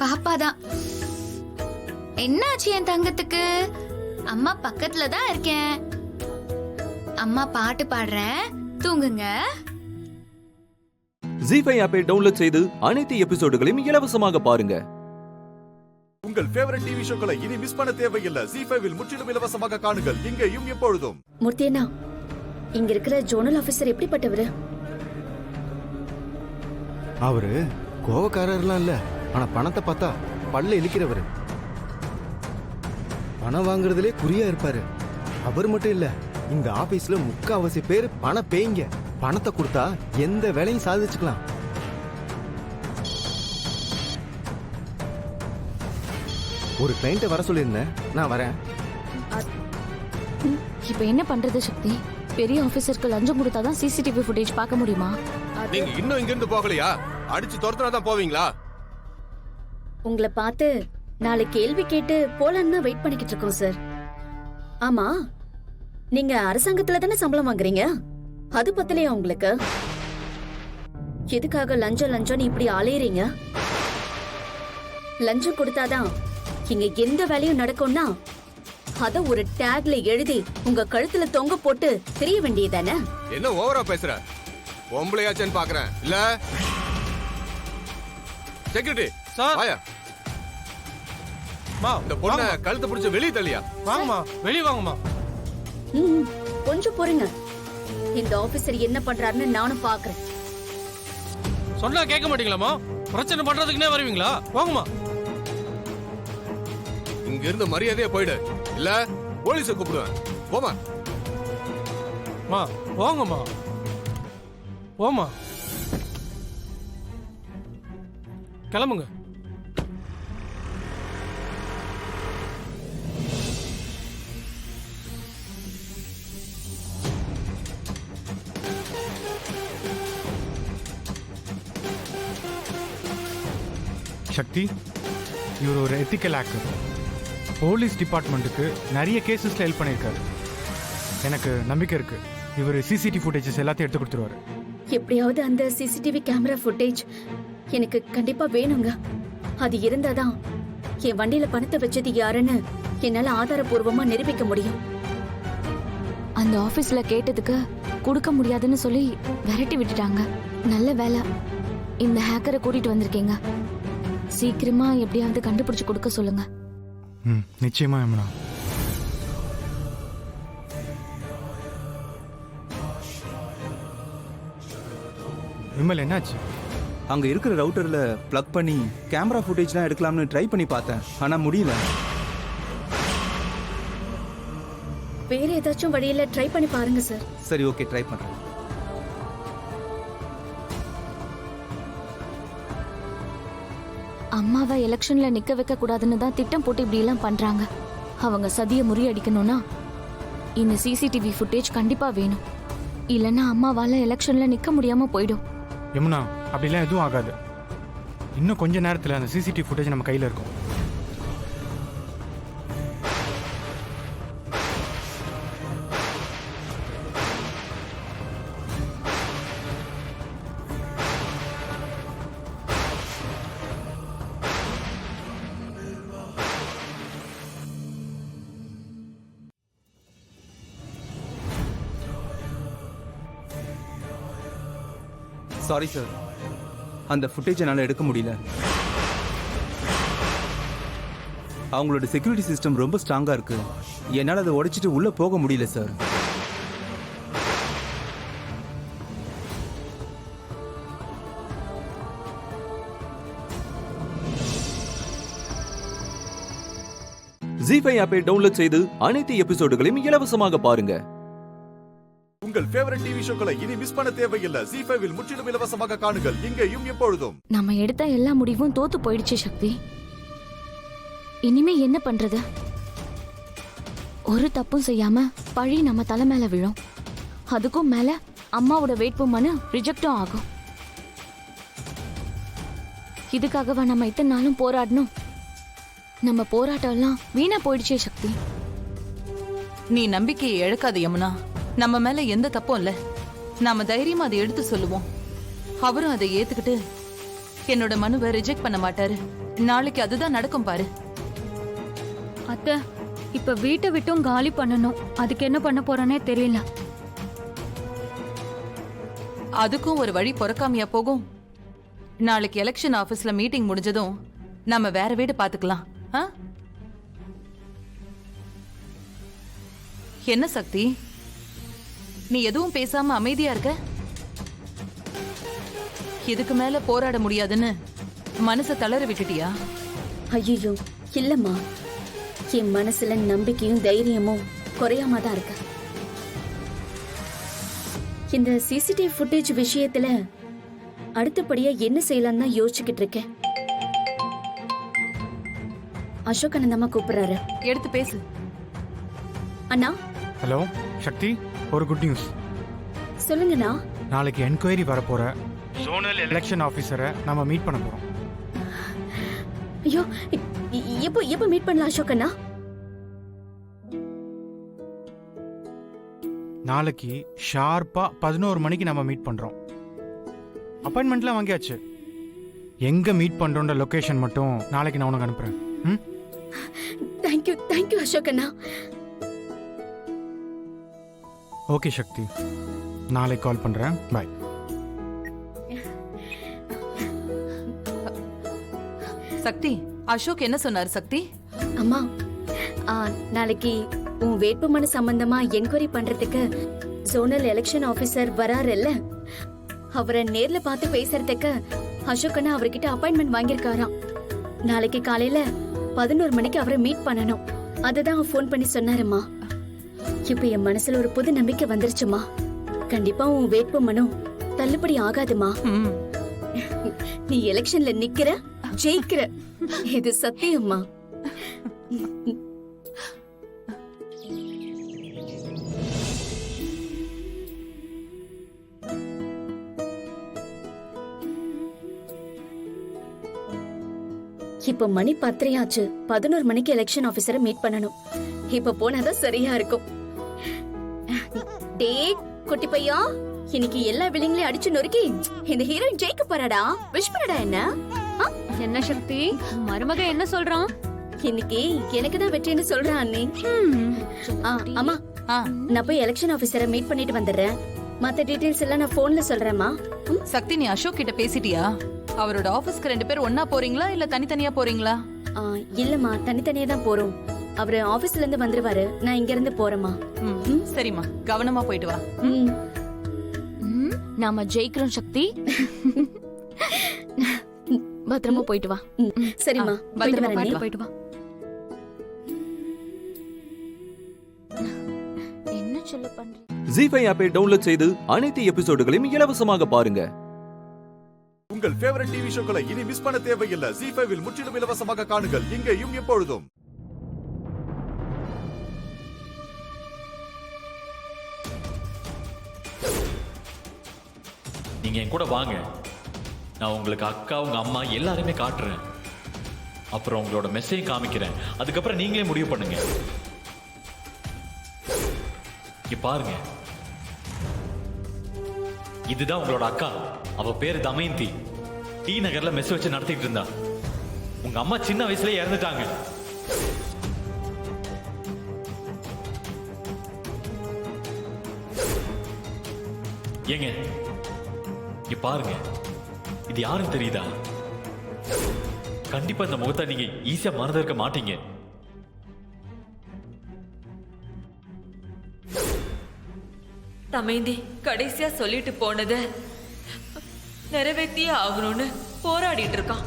பாப்பாதான். என்னாச்சு என் தங்கத்துக்கு? அம்மா பக்கத்துல தான் இருக்கேன். அம்மா பாட்டு பாடுறேன், தூங்குங்க. ஜீ5 ஆப்பை டவுன்லோட் செய்து அனைத்து எபிசோடுகளையும் இலவசமாக பாருங்க. உங்கள் ஃபேவரட் டிவி ஷோக்களை இனி மிஸ் பண்ண தேவையில்லை. ஜீ5 முற்றிலும் இலவசமாக காணுங்கள், இங்கேயும் எப்பொழுதும். மூர்த்தியண்ணா, இங்க இருக்கிற ஜோனல் ஆபீசர் எப்படிப்பட்டவரு? அவரு கோவக்காரர்லாம் இல்ல, ஆனா பணத்தை பார்த்தா பல்ல இழுக்கிறவரு. பணம் வாங்குறதுலே குறியா இருப்பாரு. அவர் மட்டும் இல்ல, இந்த ஆபீஸ்ல முக்காவாசி பேர் பண பேய்ங்க. பணத்தை கொடுத்தா எந்த வேலையும் சாதிச்சுக்கலாம். ஒரு கிளைண்ட்டை வர சொல்லியிருந்தேன், நான் வரேன். இப்ப என்ன பண்றது சக்தி? பெரிய ஆபீசருக்கு லஞ்சம் கொடுத்தாதான் சிசிடிவி ஃபுட்டேஜ் பார்க்க முடியுமா? நீங்க இன்னும் இங்க இருந்து போகலையா? அடிச்சு துரத்துனா தான் போவீங்களா? உங்களை பார்த்து 4 கேள்வி கேட்டு போலான்னு தான் வெயிட் பண்ணிக்கிட்டு இருக்கோம் சார். ஆமா, நீங்க அரசாங்கத்துல தானே சம்பளம் வாங்குறீங்க, அது பத்தலையா உங்களுக்கு? எதுக்காக லஞ்சம் லஞ்சம் இப்படி அலையறீங்க? லஞ்சம் கொடுத்தாதான் இங்க எந்த வேலையும் நடக்கும்னா அத ஒரு டேக்ல எழுதி உங்க கழுத்துல தொங்க போட்டு தெரிய வேண்டியதானே? என்ன ஓவரா பேசுற? பொம்பளையாச்சேன்னு பாக்குறேன் இல்ல? செக்யூரிட்டி வாயா. இந்த பொண்ண கழுத்தை பிடிச்ச வெளியே தள்ளியா? வாங்கம்மா, வெளியே வாங்கம்மா. கொஞ்சம் பொறுங்க, இந்த ஆபீசர் என்ன பண்றாருன்னு நானும் பாக்குறேன். சொன்னா கேட்க மாட்டீங்களாமா? பிரச்சனை பண்றதுக்குனே வருவீங்களா? வாங்கம்மா. இங்க இருந்து மரியாதையா போயிடு, இல்ல போலீஸை கூப்பிடுவேன். போமா. போங்கம்மா, போமா, கிளம்புங்க. சக்தி, இவர் ஒரு எத்திக்கல் ஆக்டர். போலீஸ் டிபார்ட்மெண்ட்டுக்கு நிறைய கேசஸில் ஹெல்ப் பண்ணியிருக்காரு. எனக்கு நம்பிக்கை இருக்கு இவர் சிசிடிவி ஃபுட்டேஜஸ் எல்லாத்தையும் எடுத்து கொடுத்துருவாரு. எப்படியாவது அந்த சிசிடிவி கேமரா ஃபுட்டேஜ் எனக்கு கண்டிப்பா வேணுங்க. அது இருந்தாதான் என் வண்டியில பணத்தை வச்சது யாருன்னு என்னால ஆதாரபூர்வமா நிரூபிக்க முடியும். அந்த ஆபீஸ்ல கேட்டதுக்கு கொடுக்க முடியாதுன்னு சொல்லி விரட்டி விட்டுட்டாங்க. நல்ல வேலை இந்த ஹேக்கரை கூட்டிட்டு வந்திருக்கீங்க. சீக்கிரமா எப்படியாவது கண்டுபிடிச்சு கொடுக்க சொல்லுங்க. நிச்சயமா யமுனா. விமல், என்னாச்சு? அங்க இருக்கிற ரவுட்டர்ல பிளக் பண்ணி கேமரா ஃபுட்டேஜ்லாம் எடுக்கலாம்னு ட்ரை பண்ணி பார்த்தேன், ஆனா முடியல. வேற ஏதாச்சும் வழியில ட்ரை பண்ணி பாருங்க சார். சரி, ஓகே, ட்ரை பண்றேன். அம்மாவை எலெக்ஷன்ல நிக்க வைக்க கூடாதுன்னு தான் திட்டம் போட்டு இப்படி எல்லாம் பண்றாங்க. அவங்க சதியை முறியடிக்கணும்னா இந்த சிசிடிவி ஃபுட்டேஜ் கண்டிப்பா வேணும். இல்லைன்னா அம்மாவால எலெக்ஷன்ல நிக்க முடியாம போயிடும். யமுனா, அப்படிலாம் எதுவும் ஆகாது. இன்னும் கொஞ்ச நேரத்தில் அந்த சிசிடிவி ஃபுட்டேஜ் நம்ம கையில் இருக்கும். சாரி சார், அந்த ஃபுட்டேஜ் என்னால் எடுக்க முடியல. அவங்களோட செக்யூரிட்டி சிஸ்டம் ரொம்ப ஸ்ட்ராங்கா இருக்கு. என்னால் அதை உடைச்சிட்டு உள்ள போக முடியல சார். ஜீ5 ஆப்பை டவுன்லோட் செய்து அனைத்து எபிசோடுகளையும் இலவசமாக பாருங்க. உங்கள் ஃபேவரட் டிவி ஷோக்களை இனி மிஸ் பண்ண தேவையில்லை. ஜீ5 இல் முற்றிலும் இலவசமாக காணுங்கள், இங்கேயும் எப்பொழுதும். நம்ம எடுத்த எல்லா முடிவும் தோத்து போயிடுச்சு சக்தி. இனிமே என்ன பண்றது? ஒரு தப்பும் செய்யாம பழி நம்ம தலை மேல விழும். அதுக்கும் மேல அம்மாவோட வேட்பு மனு ரிஜெக்டும் ஆகும். இதுக்காகவா நம்ம இத்தனை நாளும் போராடணும்? நம்ம போராட்டம் எல்லாம் வீணா போயிடுச்சே சக்தி. நீ நம்பிக்கையை இழக்காத யமுனா. நம்ம மேல எந்த தப்பும் இல்ல. நாம தைரியமா அதை எடுத்து சொல்லுவோம். அவரும் அதை ஏத்துக்கிட்டு என்னோட மனுவை ரிஜெக்ட் பண்ண மாட்டாரு. நாளைக்கு அதுதான் நடக்கும் பாரு. அத்தை, இப்ப வீட்டை விட்டும் காலி பண்ணணும். அதுக்கு என்ன பண்ண போறேனே தெரியல. அதுக்கும் ஒரு வழி பொறக்காமையா போகும். நாளைக்கு எலெக்ஷன் ஆபீஸ்ல மீட்டிங் முடிஞ்சதும் நம்ம வேற வீடு பாத்துக்கலாம். என்ன சக்தி, நீ எதுவும் பேசாம அமைதியா இருக்க? இதுக்கு மேல போராட முடியாதுன்னு மனசை தளர விட்டுட்டியா? ஐயோ இல்லம்மா, என் மனசுல நம்பிக்கையும் தைரியமும் குறையாம தான் இருக்க. இந்த சிசிடிவி ஃபுட்டேஜ் விஷயத்துல அடுத்தபடியா என்ன செய்யலாம் தான் யோசிச்சுக்கிட்டு இருக்கேன். அசோக் அண்ணன் அம்மா கூப்பிடுறாரு, எடுத்து பேசு. அண்ணா. ஹலோ சக்தி, ஒரு குட் நியூஸ். சொல்லுங்கண்ணா. நாளைக்கு என்கொயரி வரப்போற ஜோனல் எலெக்ஷன் ஆபீசரை நம்ம மீட் பண்ண போறோம். ஐயோ, எப்போ மீட் பண்ணலாம் அசோக் அண்ணா? நாளைக்கு ஷார்ப்பா 11 மணிக்கு நம்ம மீட் பண்றோம். அப்பாயின்மெண்ட்லாம் வாங்கியாச்சு. எங்க மீட் பண்றோன்ற லொகேஷன் மட்டும் நாளைக்கு நான் உனக்கு அனுப்புறேன். தேங்க்யூ அசோக் அண்ணா. ஓகே சக்தி, நாளைக்கு கால் பண்றேன். பை. சக்தி, அசோக் என்ன சொன்னார் சக்தி? அம்மா, நாளைக்கு உன் வேட்புமனு சம்பந்தமா என்கொயரி பண்றதுக்கு ஜோனல் எலெக்ஷன் ஆபீசர் வராருல்ல, அவரை நேர்ல பார்த்து பேசுறதுக்கு அசோக் அண்ணா அவர்கிட்ட அப்பாயின்மெண்ட் வாங்கியிருக்காராம். நாளைக்கு காலையில 11 மணிக்கு அவரை மீட் பண்ணணும். அதுதான் ஃபோன் பண்ணி சொன்னாருமா. இப்ப என் மனசுல ஒரு புது நம்பிக்கை வந்துருச்சுமா. கண்டிப்பா உன் வேட்பு மனு தள்ளுபடி ஆகாதுமா. நீ எலெக்ஷன்ல நிக்கிற, ஜெயிக்கிற, இது சத்தியம்மா. இப்ப மணி 10 ஆச்சு. 11 மணிக்கு எலெக்ஷன் ஆபீசரை மீட் பண்ணணும். இப்ப போனாதான் சரியா இருக்கும். டே குட்டி பையா, இன்னைக்கு எல்லா வில்லிங்களையும் அடிச்சு நொறுக்கி இந்த ஹீரோயின் ஜெயிக்க போறாடா. விஷ் பண்ணடா. என்ன சக்தி, மருமக என்ன சொல்றான்? இன்னைக்கு எனக்கு தான் வெற்றின்னு சொல்றான் அண்ணே. அம்மா, நான் போய் எலெக்ஷன் ஆபீசரை மீட் பண்ணிட்டு வந்துடுறேன். மத்த டீடைல்ஸ் எல்லாம் நான் போன்ல சொல்றேன்மா. சக்தி, நீ அசோக் கிட்ட பேசிட்டியா? அவரோட ஆபீஸ்க்கு 2 பேர் ஒன்னா போறீங்களா இல்ல தனித்தனியா போறீங்களா? இல்லம்மா, தனித்தனியா தான் போறோம். அவரு ஆபீஸ்ல இருந்து வந்துருவாரு. நான் இங்க இருந்து போறேம்மா. சரிம்மா, கவனமா போயிட்டு வா. நாம ஜெயிக்கிறோம் சக்தி. பத்திரமா போயிட்டு வா. சரிம்மா, போயிட்டு வா. என்ன சொல்ல பண்றீங்க? ஜி5 ஆப்பை டவுன்லோட் செய்து அனைத்து எபிசோடுகளையும் இலவசமாக பாருங்க. உங்கள் ஃபேவரட் டிவி ஷோக்களை இனி மிஸ் பண்ண தேவையில்லை. ஜி5 முற்றிலும் இலவசமாக காணுங்கள், இங்கேயும் எப்பொழுதும். நீங்க என் கூட வாங்க. நான் உங்களுக்கு அக்கா, உங்க அம்மா எல்லாரையுமே காட்டுறேன். அப்புறம் உங்களோட மெசேஜ் காமிக்கிறேன். அதுக்கப்புறம் நீங்களே முடிவு பண்ணுங்க. இங்க பாருங்க, இதுதான் உங்களோட அக்கா. அவ பேரு தமயந்தி. டி நகர்ல மெஸ் வச்சு நடத்திட்டு இருந்தா. உங்க அம்மா சின்ன வயசுல இறந்துட்டாங்க. ஏங்க இங்க பாருங்க, இது யாரும் தெரியுதா? கண்டிப்பா இந்த முகத்தை நீங்க ஈஸியா மறந்திருக்க மாட்டீங்க. தமேந்தி கடைசியா சொல்லிட்டு போனத நிறைவேற்றியே ஆகணும்னு போராடிட்டு இருக்கான்.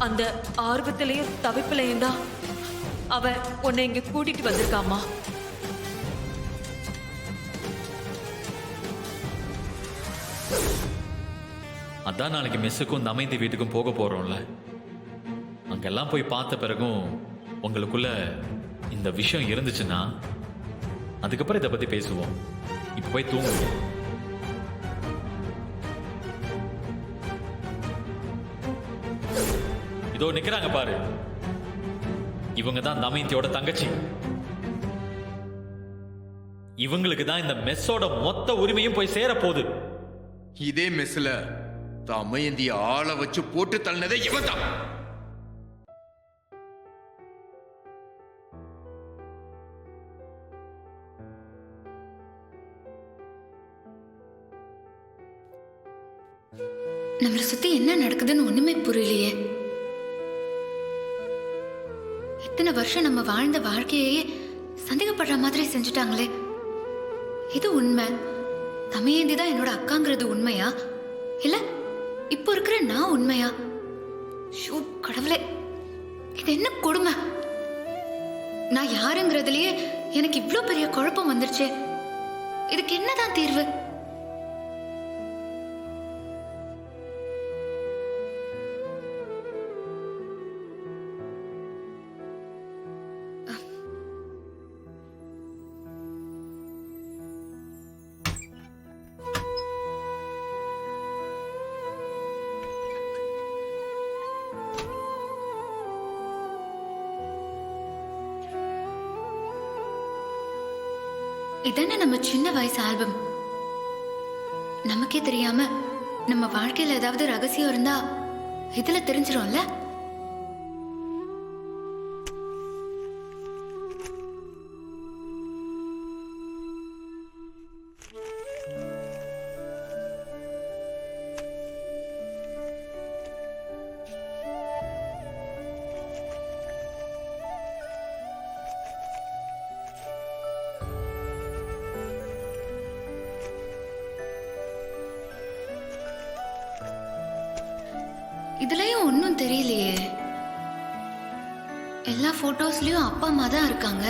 அந்த ஆர்வத்திலையும் தவிப்பிலையும் தான் அவ உன்னை இங்க கூட்டிட்டு வந்திருக்காமா. அதான் நாளைக்கு மெஸ்ஸுக்கும் தமயந்தி வீட்டுக்கும் போக போறோம்ல. அங்கெல்லாம் போய் பார்த்த பிறகும் உங்களுக்குள்ள இந்த விஷயம் இருந்துச்சுன்னா அதுக்கப்புறம் இதை பத்தி பேசுவோம். இப்ப போய் தூங்குங்க. இதோ நிக்கிறாங்க பாரு, இவங்க தான் தமயந்தியோட தங்கச்சி. இவங்களுக்கு தான் இந்த மெஸ்ஸோட மொத்த உரிமையும் போய் சேர போகுது. இதே மெஸ்ல தமயந்திய ஆளை வச்சு போட்டு தள்ளினதே இவன் தான். நம்மளை சுத்தி என்ன நடக்குதுன்னு ஒண்ணுமே புரியலையே. இத்தனை வருஷம் நம்ம வாழ்ந்த வாழ்க்கையே சந்தேகப்படுற மாதிரி செஞ்சுட்டாங்களே. இது உண்மை? தமயந்தி தான் என்னோட அக்காங்கிறது உண்மையா, இல்ல இப்போ இருக்கிற நான் உண்மையா? ஷூ கடவுளே, இது என்ன கொடுமை! நான் யாருங்கிறதுலயே எனக்கு இவ்ளோ பெரிய குழப்பம் வந்துருச்சு. இதுக்கு என்னதான் தீர்வு? இதானே நம்ம சின்ன வயசு ஆல்பம். நமக்கே தெரியாம நம்ம வாழ்க்கையில ஏதாவது ரகசியம் இருந்தா இதுல தெரிஞ்சிரும்ல. இதுலயும் ஒன்னும் தெரியலையே. எல்லா போட்டோஸ்லயும் அப்பா அம்மா தான் இருக்காங்க.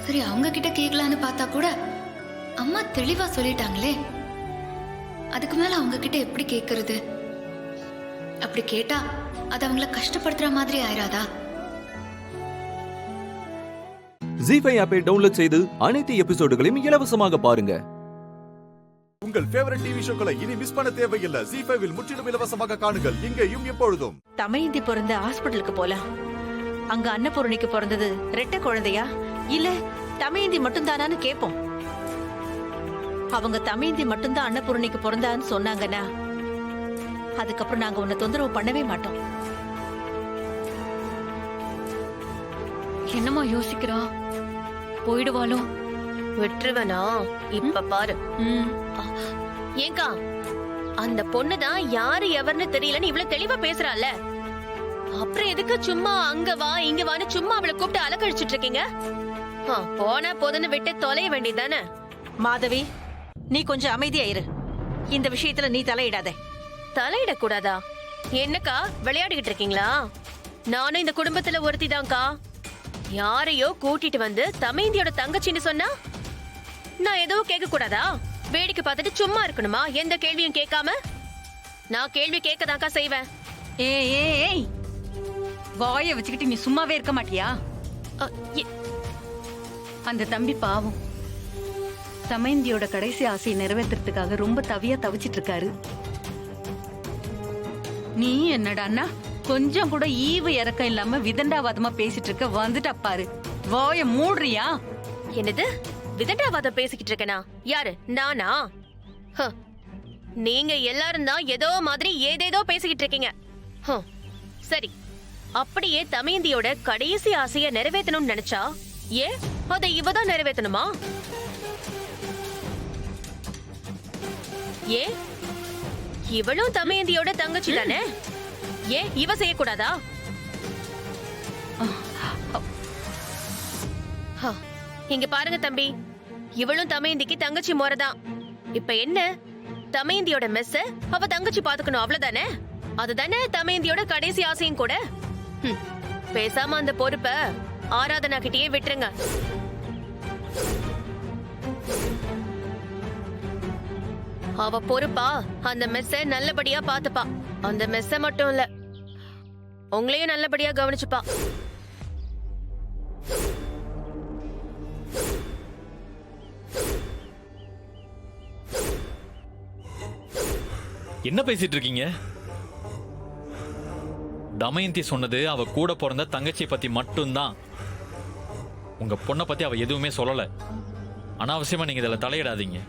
சரி, அவங்க கிட்ட கேட்கலான்னு பார்த்தா கூட அம்மா தெளிவா சொல்லிட்டாங்களே. அதுக்கு மேல அவங்க கிட்ட எப்படி கேட்கறது? அப்படி கேட்டா அது அவங்கள கஷ்டப்படுத்துற மாதிரி ஆயிராதா? ஜி5 ஆப்பை டவுன்லோட் செய்து அனைத்து எபிசோடுகளையும் இலவசமாக பாருங்க. உங்கள் ஃபேவரட் டிவி ஷோக்களை இனி மிஸ் பண்ண தேவையில்லை. ஜீ5 இல் முற்றிலும் இலவசமாக காணுங்கள் இங்கேயும் எப்பொழுதும். தமையந்தி பிறந்த ஹாஸ்பிட்டலுக்கு போலாம். அங்க அன்னபூரணிக்கு பிறந்தது ரெட்டை குழந்தையா இல்ல தமையந்தி மட்டும்தானான்னு கேப்போம். அவங்க தமையந்தி மட்டும்தான் அன்னபூரணிக்கு பிறந்தான்னு சொன்னாங்கன்னா அதுக்கப்புறம் நாங்க உன்னை தொந்தரவு பண்ணவே மாட்டோம். என்னம்மா யோசிக்கிறா? போயிடுவாளோ? விட்டுருவனா? இப்ப பாரு. ஏங்கா அந்த பொண்ணுதான் யாரு எவர்னு தெரியலன்னு இவ்வளவு தெளிவா பேசுறாள். அப்புறம் எதுக்கு சும்மா அங்க வா இங்க வான்னு சும்மா அவளை கூப்பிட்டு அலக்கழிச்சிட்டு இருக்கீங்க? போனா போதுன்னு விட்டு தொலைய வேண்டியதானே. மாதவி, நீ கொஞ்சம் அமைதியா இரு. இந்த விஷயத்துல நீ தலையிடாத. தலையிடக்கூடாதா? என்னக்கா விளையாடிக்கிட்டு இருக்கீங்களா? நானும் இந்த குடும்பத்துல ஒருத்தி தான்க்கா. யாரையோ கூட்டிட்டு வந்து தமையந்தியோட தங்கச்சின்னு சொன்னா நான் எதுவும் கேட்க கூடாதா? வேடிக்கை பார்த்துட்டு சும்மா இருக்கணுமா? எந்த கேள்வியும் கேட்காம? நான் கேள்வி கேட்கதாக்கா செய்வேன். ஏய் வாய வச்சுக்கிட்டு நீ சும்மாவே இருக்க மாட்டியா? அந்த தம்பி பாவம் தமையந்தியோட கடைசி ஆசையை நிறைவேற்றுறதுக்காக ரொம்ப தவிச்சிட்டு இருக்காரு. நீ என்னடான்னா கொஞ்சம் கூட ஈவு இறக்கம் இல்லாம விதண்டாவாதமா பேசிட்டு இருக்க. வந்துட்டா பாரு, வாய மூடுறியா? என்னது விதண்டாவாதம் பேசிக்கிட்டு இருக்கனா? யாரு? நானா? நீங்க எல்லாரும் தான் ஏதோ மாதிரி ஏதேதோ பேசிக்கிட்டு இருக்கீங்க. சரி, அப்படியே தமையந்தியோட கடைசி ஆசைய நிறைவேற்றணும்னு நினைச்சா ஏன் அதை இவதான் நிறைவேற்றணுமா? ஏன் இவளும் தமையந்தியோட தங்கச்சி தானே? ஏன் இவ செய்யக்கூடாதா? இங்க பாருங்க தம்பி, இவளும் தமையந்திக்கு தங்கச்சி முறைதான். இப்ப என்ன, தமையந்தியோட மெஸ்ஸ அவ தங்கச்சி பாத்துக்கணும், அவ்வளவுதானே? அதுதானே தமையந்தியோட கடைசி ஆசையும் கூட. பேசாம அந்த பொறுப்ப ஆராதனா கிட்டயே விட்டுருங்க. அவ பொறுப்பா அந்த மெஸ்ஸ நல்லபடியா பாத்துப்பா. அந்த மெஸ்ஸ மட்டும் இல்ல, உங்களையும் நல்லபடியா கவனிச்சுப்பா. என்ன பேசிட்டு இருக்கீங்க? தமயந்தி சொன்னது அவ கூட பிறந்த தங்கச்சியை பத்தி மட்டும்தான். உங்க பொண்ணை பத்தி அவ எதுவுமே சொல்லல. அனாவசியமா நீங்க இதுல தலையிடாதீங்க.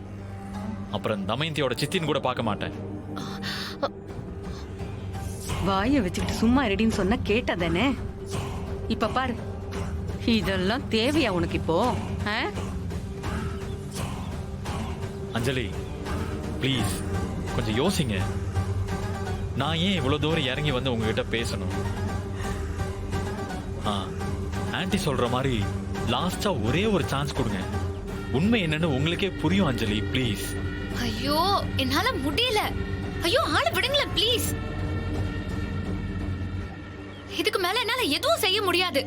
அப்புறம் தமயந்தியோட சித்தின்னு கூட பார்க்க மாட்டேன். வாய வச்சுக்கிட்டு சும்மா ரெடின்னு சொன்னா கேட்டதானே? இப்ப பாரு, இதெல்லாம் தேவையா உனக்கு இப்போ? அஞ்சலி ப்ளீஸ் கொஞ்சம் யோசிங்க. நான் ஏன் இவ்வளவு தூரம் இறங்கி வந்து உங்ககிட்ட பேசணும்? ஆன்ட்டி சொல்ற மாதிரி லாஸ்டா ஒரே ஒரு சான்ஸ் கொடுங்க. உண்மை என்னன்னு உங்களுக்கே புரியும் அஞ்சலி, ப்ளீஸ். ஐயோ என்னால முடியல. ஐயோ ஆளை விடுங்களேன் ப்ளீஸ். இதுக்கு மேல என்னால எதுவும் செய்ய முடியாது.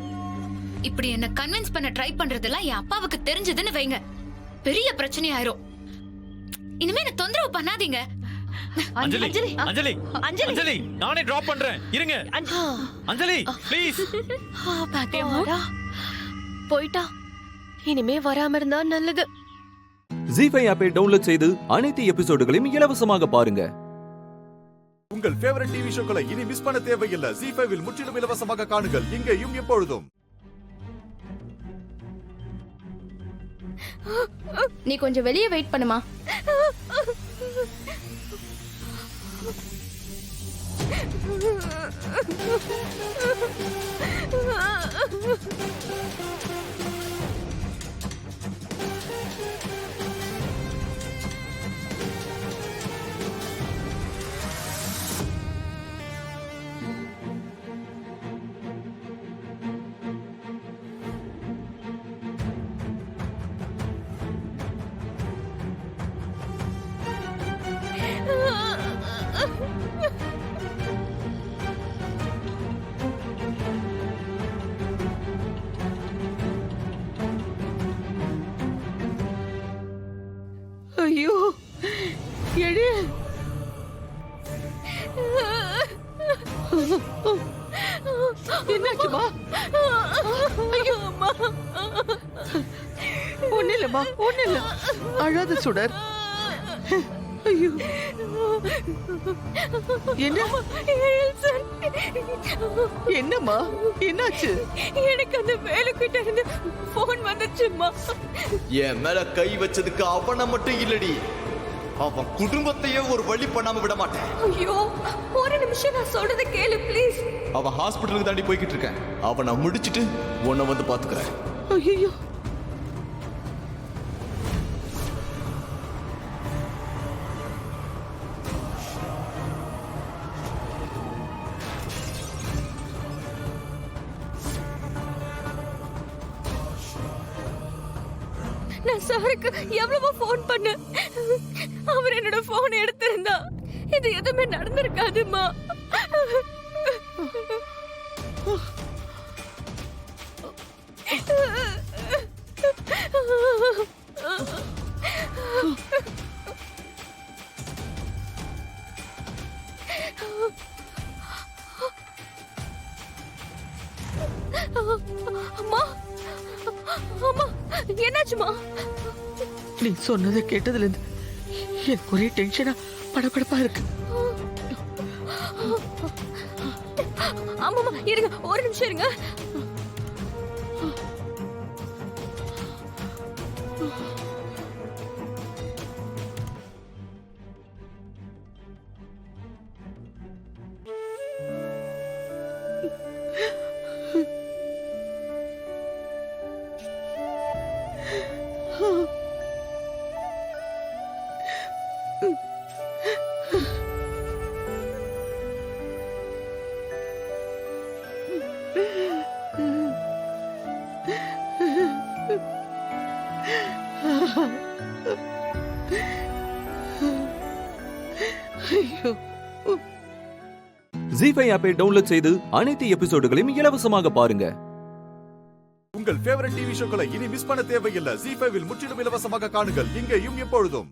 இப்படி என்ன கன்வின்ஸ் பண்ண ட்ரை பண்றதெல்லாம் என் அப்பாவுக்கு தெரிஞ்சதுன்னு வைங்க, பெரிய பிரச்சனை ஆயிரும். இனிமே என்ன தொந்தரவு பண்ணாதீங்க. அஞ்சலி அஞ்சலி அஞ்சலி நானே டிராப் பண்றேன், இருங்க. அஞ்சலி ப்ளீஸ். போயிட்டா, இனிமே வராம இருந்தா நல்லது. ஜீ5 ஆப்பை டவுன்லோட் செய்து அனைத்து எபிசோடுகளையும் இலவசமாக பாருங்க. உங்கள் ஃபேவரட் டிவி ஷோக்களை இனி மிஸ் பண்ண தேவையில்லை. ஜீ5 இல் முற்றிலும் இலவசமாக காணுங்கள் இங்கேயும் எப்பொழுதும். நீ கொஞ்சம் வெளியே வெயிட் பண்ணுமா. ஐயோ எடு. என்னாச்சுமா? ஐயோ அம்மா. ஒண்ணு இல்லம்மா, ஒண்ணு இல்ல. அழாத சுடர். ஐயோ என்ன சார், என்னம்மா என்னாச்சு? எனக்கு அந்த வேலைக்கிட்ட இருந்து போன் வந்துச்சும்மா. என் மேல கை வச்சதுக்கு அவனை மட்டும் இல்லடி, அவன் குடும்பத்தையே ஒரு வழி பண்ணாம விட மாட்டேன். ஐயோ ஒரு நிமிஷம் நான் சொல்றத கேளு ப்ளீஸ். அவன் ஹாஸ்பிட்டலுக்கு தாண்டி போய்கிட்டு இருக்கேன். அவனை முடிச்சிட்டு உன்னை வந்து பாத்துக்கிறேன். ஐயோ நான் சாருக்கு எவ்வளவோ போன் பண்ண, அவர் என்னோட போன் எடுத்திருந்தா இது எதுவுமே நடந்திருக்காதுமா. அம்மா அம்மா என்னாச்சுமா? நீ சொன்னதை கேட்டதுல இருந்து எனக்கு ஒரே டென்ஷனா படபடப்பா இருக்கு. ஆமாமா இருங்க, ஒரு நிமிஷம் இருங்க. ஜீ5 ஆப்பை டவுன்லோட் செய்து அனைத்து எபிசோடுகளையும் இலவசமாக பாருங்க. உங்கள் ஃபேவரட் டிவி ஷோக்களை இனி மிஸ் பண்ண தேவையில்லை. ஜீ5 முற்றிலும் இலவசமாக காணுங்கள், இங்கேயும் எப்பொழுதும்.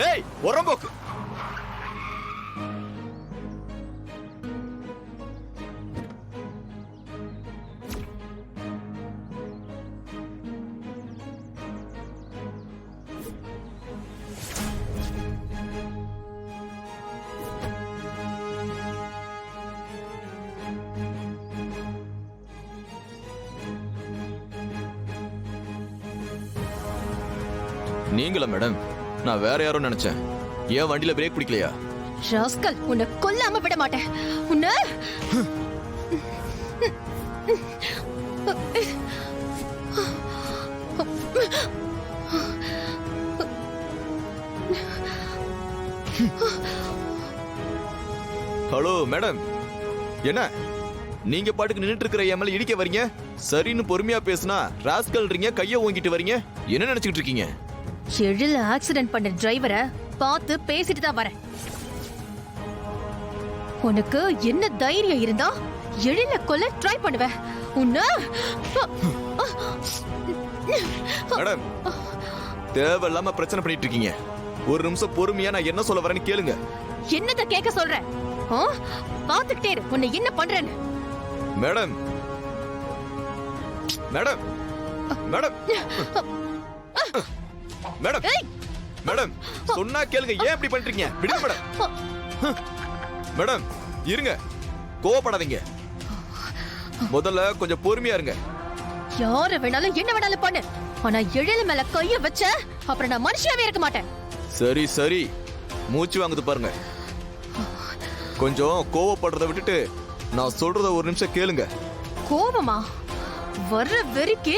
ஏய் உரம்போக்கு, நீங்களா மேடம்? நான் வேற யாரும் நினைச்சேன். ஏன் வண்டியில பிரேக் பிடிக்கலையா? ராஸ்கல், உன்னை கொல்லாம விட மாட்டேன். உன்னை ஹலோ மேடம், என்ன நீங்க பாட்டுக்கு நின்னுட்டு இருக்கிற என் மேல இடிக்க வரீங்க? சரின்னு பொறுமையா பேசுனா ராஸ்கல்றீங்க, கைய ஓங்கிட்டு வரீங்க. என்ன நினைச்சிட்டு இருக்கீங்க? எழில ஆக்சிடென்ட் பண்ண டிரைவரை பார்த்து பேசிட்டு தான் வரேன். உனக்கு என்ன தைரியம் இருந்தா எழில கொல்ல ட்ரை பண்ணுவ? உன்ன மேடம், தேவையில்லாம பிரச்சனை பண்ணிட்டு இருக்கீங்க. ஒரு நிமிஷம் பொறுமையா நான் என்ன சொல்ல வரேன்னு கேளுங்க. என்னத கேட்க சொல்ற? பாத்துக்கிட்டே இரு உன்னை என்ன பண்றேன்னு. Madam madam madam madam madam சொன்னா கேளுங்க. ஏன் இப்படி பண்றீங்க? விடுங்க மேடம். மேடம் இருங்க, கோவப்படாதீங்க. முதல்ல கொஞ்சம் பொறுமையா இருங்க. யார வேணாலும் என்ன வேணாலும் பண்ணு, ஆனா எழில மேல கைய வச்ச அப்புறம் நான் மனுஷியாவே இருக்க மாட்டேன். சரி சரி, மூச்சு வாங்குது பாருங்க. கொஞ்சம் கோவப்படுறத விட்டுட்டு நான் சொல்றத ஒரு நிமிஷம் கேளுங்க. கோபமா? வர்ற வெறிக்கு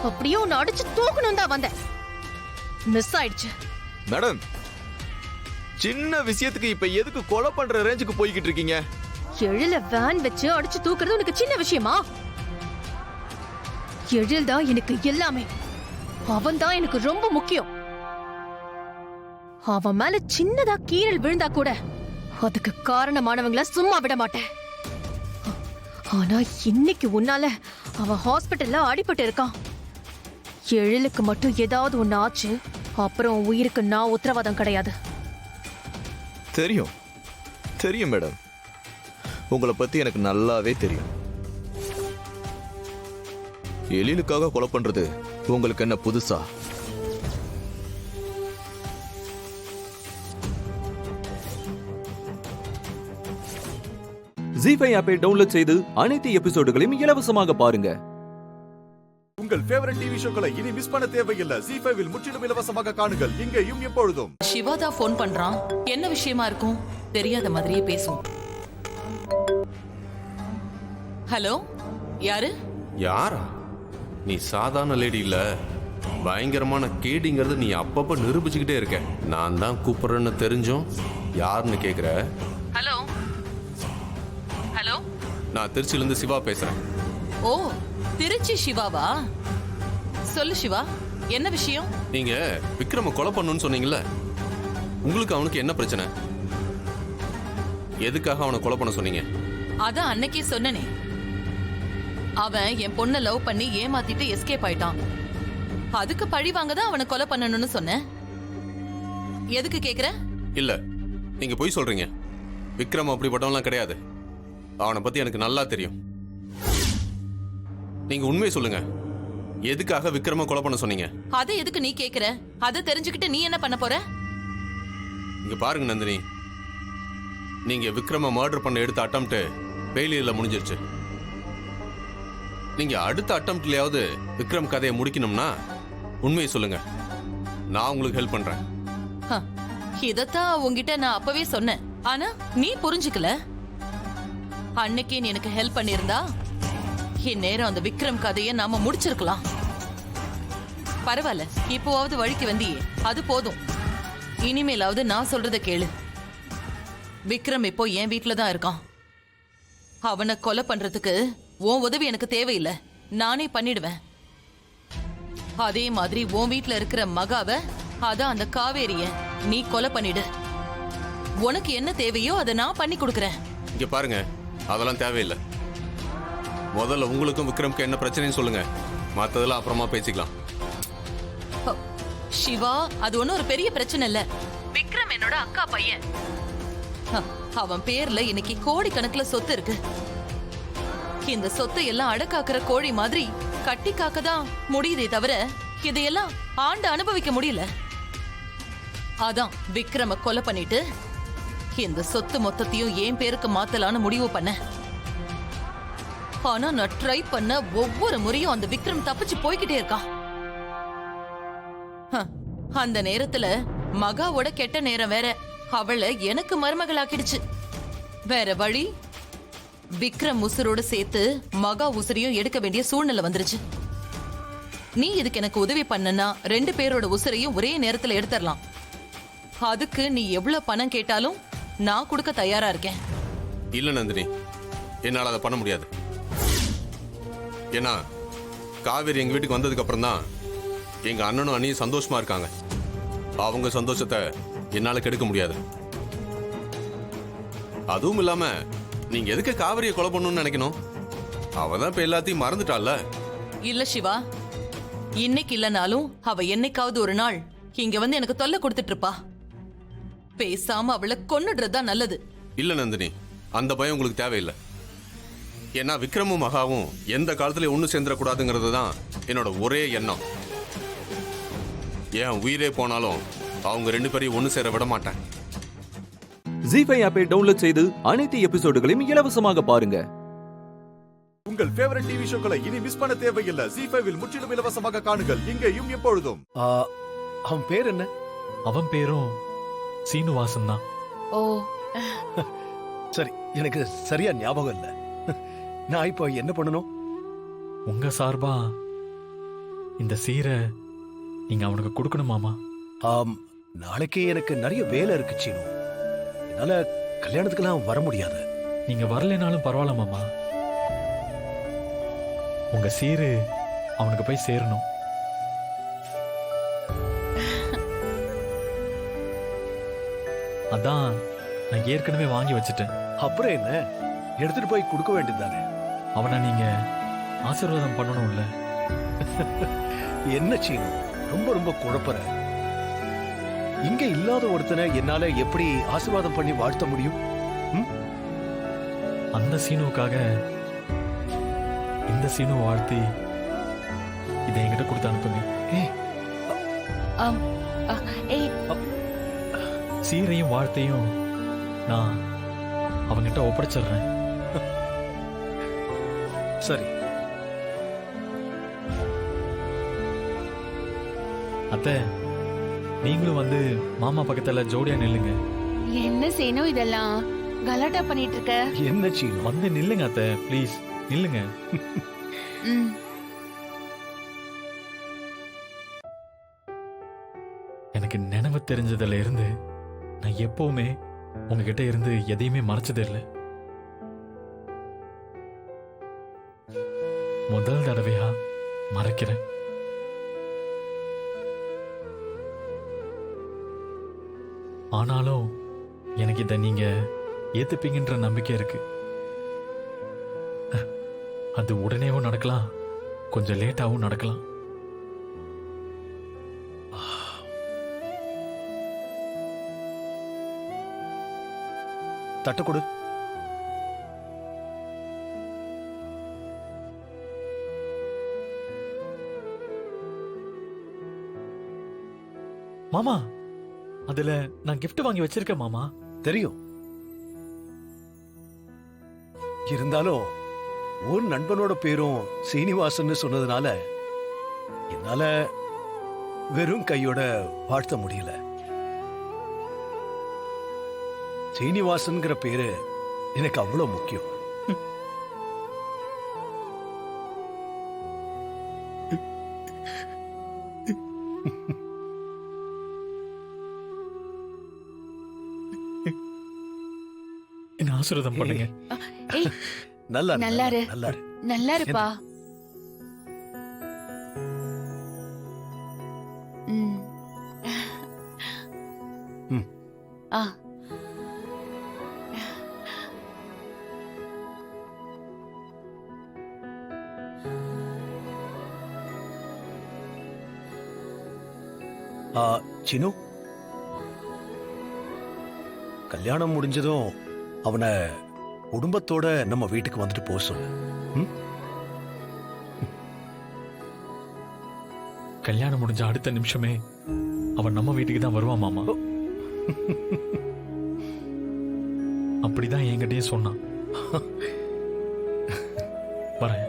அப்படியே உன்னை அடிச்சு தூக்கணும் தான் வந்தேன். மிஸ் ஆயிடுச்சு. மேடம், சின்ன விஷயத்துக்கு இப்ப எதுக்கு கொலை பண்ற ரேஞ்சுக்கு போய்கிட்டு இருக்கீங்க? எழில வேன் வச்சு அடிச்சு தூக்குறது உனக்கு சின்ன விஷயமா? எழில் தான் எனக்கு எல்லாமே. அவன் தான் எனக்கு ரொம்ப முக்கியம். அவன் மேல சின்னதா கீறல் விழுந்தா கூட அதுக்கு காரணமானவங்கள சும்மா விட மாட்டேன். ஆனா இன்னைக்கு உன்னால அவன் ஹாஸ்பிட்டல்ல அடிபட்டு இருக்கான். எழிலுக்கு மட்டும் ஏதாவது ஒண்ணு ஆச்சு, அப்புறம் உயிருக்கு நான் உத்தரவாதம் கிடையாது. தெரியும் தெரியும் மேடம், உங்களை பத்தி எனக்கு நல்லாவே தெரியும். எழிலுக்காக கொலை பண்றது உங்களுக்கு என்ன புதுசா? ஜி5 ஆப்பை டவுன்லோட் செய்து அனைத்து எபிசோடுகளையும் இலவசமாக பாருங்க. உங்கள் ஃபேவரட் டிவி ஷோக்களை இனி மிஸ் பண்ண தேவையில்லை. ஜி5 இல் முற்றிலும் இலவசமாக காணுங்கள், இங்கேயும் எப்பொழுதும். சிவா தான் ஃபோன் பண்றான். என்ன விஷயமா இருக்கும்? தெரியாத மாதிரியே பேசும். ஹலோ, யாரு? யாரா? நீ சாதாரண லேடி இல்ல, பயங்கரமான கேடிங்கிறது நீ அப்பப்ப நிரூபிச்சுக்கிட்டே இருக்க. நான் தான் கூப்பிடுறேன்னு தெரிஞ்சும் யாருன்னு கேக்குற? ஹலோ ஹலோ, நான் திருச்சியில இருந்து சிவா பேசுறேன். ஓ, திருச்சி சிவாவா? சொல்லு சிவா, என்ன விஷயம்? நீங்க விக்ரம கொலை பண்ணணும்னு சொன்னீங்கல்ல, உங்களுக்கு அவனுக்கு என்ன பிரச்சனை? எதுக்காக அவனை கொலை பண்ண சொன்னீங்க? அதான் அன்னைக்கே சொன்னனே, அவன் என் பொண்ணை லவ் பண்ணி ஏமாத்திட்டு எஸ்கேப் ஆயிட்டான். அதுக்கு பழி வாங்க தான் அவனை கொலை பண்ணணும்னு சொன்னேன். எதுக்கு கேக்குற? இல்ல, நீங்க பொய் சொல்றீங்க. விக்ரம் அப்படிப்பட்டவன்லாம் கிடையாது. அவனை பத்தி எனக்கு நல்லா தெரியும். நீங்க உண்மையை சொல்லுங்க, எதுக்காக விக்ரம கொலை பண்ண சொன்னீங்க? அதை எதுக்கு நீ கேக்குற? அதை தெரிஞ்சுக்கிட்டு நீ என்ன பண்ண போற? இங்க பாருங்க நந்தினி, நீங்க விக்ரம மர்டர் பண்ண எடுத்த அட்டம்ப்ட் ஃபெயிலியர்ல முடிஞ்சிருச்சு. நீங்க அடுத்த அட்டம்ப்ட்லயாவது விக்ரம் கதையை முடிக்கணும்னா உண்மையை சொல்லுங்க, நான் உங்களுக்கு ஹெல்ப் பண்றேன். இதத்தான் உங்ககிட்ட நான் அப்பவே சொன்னேன், ஆனா நீ புரிஞ்சுக்கல. அன்னைக்கே நீ எனக்கு ஹெல்ப் பண்ணிருந்தா இந்நேரம் அந்த விக்ரம் கதையை நாம முடிச்சிருக்கலாம். பரவாயில்ல, இப்போவாவது வழிக்கு வந்தியே, அது போதும். இனிமேலாவது நான் சொல்றத கேளு. விக்ரம் இப்போ என் வீட்டுல தான் இருக்கான். அவனை கொலை பண்றதுக்கு உன் உதவி எனக்கு தேவையில்லை, நானே பண்ணிடுவேன். அதே மாதிரி உன் வீட்டுல இருக்கிற மகாவ, அதான் அந்த காவேரிய நீ கொலை பண்ணிடு. உனக்கு என்ன தேவையோ அதை நான் பண்ணி கொடுக்கறேன். இங்க பாருங்க, அதெல்லாம் தேவையில்லை. முதல்ல உங்களுக்கும் விக்ரம்க்கு என்ன பிரச்சனைன்னு சொல்லுங்க, மத்ததெல்லாம் அப்புறமா பேசிக்கலாம். சிவா, அது ஒன்னும் ஒரு பெரிய பிரச்சனை இல்ல. விக்ரம் என்னோட அக்கா பையன். அவன் பேர்ல இன்னைக்கு கோடி கணக்குல சொத்து இருக்கு. இந்த சொத்தை எல்லாம் அடக்காக்குற கோழி மாதிரி கட்டி காக்கதான் முடியுதே தவிர இதையெல்லாம் ஆண்டு அனுபவிக்க முடியல. அதான் விக்ரம கொலை பண்ணிட்டு இந்த சொத்து மொத்தத்தையும் என் பேருக்கு மாத்தலான்னு முடிவு பண்ண. ஆனா நான் ட்ரை பண்ண ஒவ்வொரு முறையும் அந்த விக்ரம் தப்பிச்சு போய்கிட்டே இருக்கான். அந்த நேரத்துல மகாவோட கெட்ட நேரம் வேற, அவளை எனக்கு மருமகளாக்கிடுச்சு. வேற வழி, விக்ரம் உசுரோட சேர்த்து மகா உசுரையும் எடுக்க வேண்டிய சூழ்நிலை வந்துருச்சு. நீ இதுக்கு எனக்கு உதவி பண்ணனா 2 பேரோட உசுரையும் ஒரே நேரத்துல எடுத்துடலாம். அதுக்கு நீ எவ்வளவு பணம் கேட்டாலும் நான் கொடுக்க தயாரா இருக்கேன். இல்ல நந்தினி, என்னால அதை பண்ண முடியாது. ஏன்னா காவேரி எங்க வீட்டுக்கு வந்ததுக்கு அப்புறம் தான் எங்க அண்ணனும் அண்ணியும் சந்தோஷமா இருக்காங்க. அவங்க சந்தோஷத்தை என்னால கெடுக்க முடியாது. அதுவும் இல்லாம நீங்க எதுக்கு காவிரியை கொலை பண்ணணும்னு நினைக்கணும்? அவதான் இப்ப எல்லாத்தையும் மறந்துட்டால. இல்ல சிவா, இன்னைக்கு இல்லனாலும் அவ என்னைக்காவது ஒரு நாள் இங்க வந்து எனக்கு தொல்லை கொடுத்துட்டு இருப்பா. பேசாம அவளை கொன்னுடுறதா நல்லது. இல்ல நந்தினி, அந்த பயம் உங்களுக்கு தேவையில்லை. ஏன்னா விக்ரமும் மகாவும் எந்த காலத்திலயும் ஒண்ணு சேர்ந்துடக்கூடாதுங்கிறது தான் என்னோட ஒரே எண்ணம். ஏன் உயிரே போனாலும் அவங்க 2 பேரையும் ஒண்ணு சேர விட மாட்டேன். ஜி5 ஆப்பை டவுன்லோட் செய்து அனைத்து எபிசோடுகளையும் இலவசமாக பாருங்க. உங்கள் ஃபேவரட் டிவி ஷோக்களை இனி மிஸ் பண்ண தேவையில்லை. ஜி5 இல் முற்றிலும் இலவசமாக காணுங்கள், இங்கேயும் எப்பொழுதும். அவன் பேர் என்ன? அவன் பேரும் சீனுவாசன் தான். ஓ, சரி, எனக்கு சரியா ஞாபகம் இல்ல. நான் இப்போ என்ன பண்ணணும்? உங்க சார்பா இந்த சீரை நீங்க அவனுக்கு கொடுக்கணும் மாமா. நாளைக்கு எனக்கு நிறைய வேலை இருக்கு சீனு, என்னால கல்யாணத்துக்கெல்லாம் வர முடியாது. நீங்க வரலைனாலும் பரவாயில்ல மாமா, உங்க சீரு அவனுக்கு போய் சேரணும். அதான் நான் ஏற்கனவே வாங்கி வச்சுட்டேன். அப்புறம் என்ன, எடுத்துட்டு போய் கொடுக்க வேண்டியதுதானே. அவனை நீங்க ஆசீர்வாதம் பண்ணணும்ல. என்ன சீனு, ரொம்ப ரொம்ப குழப்பற. இங்க இல்லாத ஒருத்தனை என்னால எப்படி ஆசீர்வாதம் பண்ணி வாழ்த்த முடியும்? அந்த சீனுவுக்காக இந்த சீனு வாழ்த்தி இதை என்கிட்ட கொடுத்து அனுப்புங்க. சீரையும் வாழ்த்தையும் நான் அவங்கிட்ட ஒப்படைச்சிடுறேன். சரி அத்தை, நீங்களும் வந்து மாமா பக்கத்துல ஜோடியா நில்லுங்க. என்ன செய்யணும் இதெல்லாம் கலாட்டா பண்ணிட்டு இருக்க? என்ன செய்யணும்? வந்து நில்லுங்க அத்தை, ப்ளீஸ் நில்லுங்க. எனக்கு நினைவு தெரிஞ்சதுல இருந்து நான் எப்பவுமே உங்ககிட்ட இருந்து எதையுமே மறைச்சது இல்லை. முதல் தடவையா மறைக்கிறேன். ஆனாலும் எனக்கு இதை நீங்க ஏத்துப்பீங்கன்ற நம்பிக்கை இருக்கு. அது உடனேவும் நடக்கலாம், கொஞ்சம் லேட்டாவும் நடக்கலாம். தட்டு கொடு. மாமா, அதுல நான் gift வாங்கி வச்சிருக்கேன் மாமா. தெரியும். இருந்தாலும் ஒரு நண்பனோட பேரும் சீனிவாசன் சொன்னதுனால என்னால வெறும் கையோட வாழ்த்த முடியல. சீனிவாசன்கிற பேரு எனக்கு அவ்வளவு முக்கியம். என்ன ஆசீர்வாதம் பண்ணுங்க. நல்லா நல்லாரு நல்லாரு நல்லாருப்பா. ஆ சினு, கல்யாணம் முடிஞ்சதும் அவனை குடும்பத்தோட நம்ம வீட்டுக்கு வந்துட்டு போக சொல்லு. கல்யாணம் முடிஞ்ச அடுத்த நிமிஷமே அவன் நம்ம வீட்டுக்கு தான் வருவான் மாமா. அப்படிதான் என்கிட்டயே சொன்னான். வரேன்.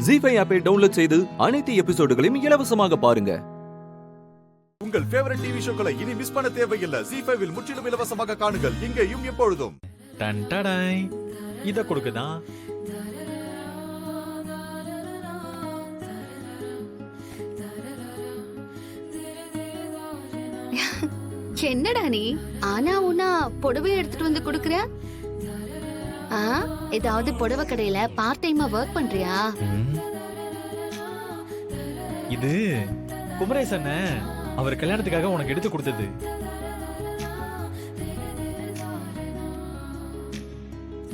ஜீ5 ஆப்பை டவுன்லோட் செய்து அனைத்து எபிசோடுகளையும் இலவசமாக பாருங்க. உங்கள் ஃபேவரட் டிவி ஷோக்களை இனி மிஸ் பண்ண தேவையில்லை. ஜீ5 முற்றிலும் இலவசமாக காணுங்கள், இங்கேயும் எப்பொழுதும். டன் டடாய். இத கொடுக்குதான். என்னடா நீ ஆனா உனா புடவை எடுத்துட்டு வந்து குடுக்குற? ஏதாவது புடவை கடையில பார்ட் டைமா ஒர்க் பண்றியா? இது குமரேசன் அவர் கல்யாணத்துக்காக உனக்கு எடுத்து கொடுத்தது.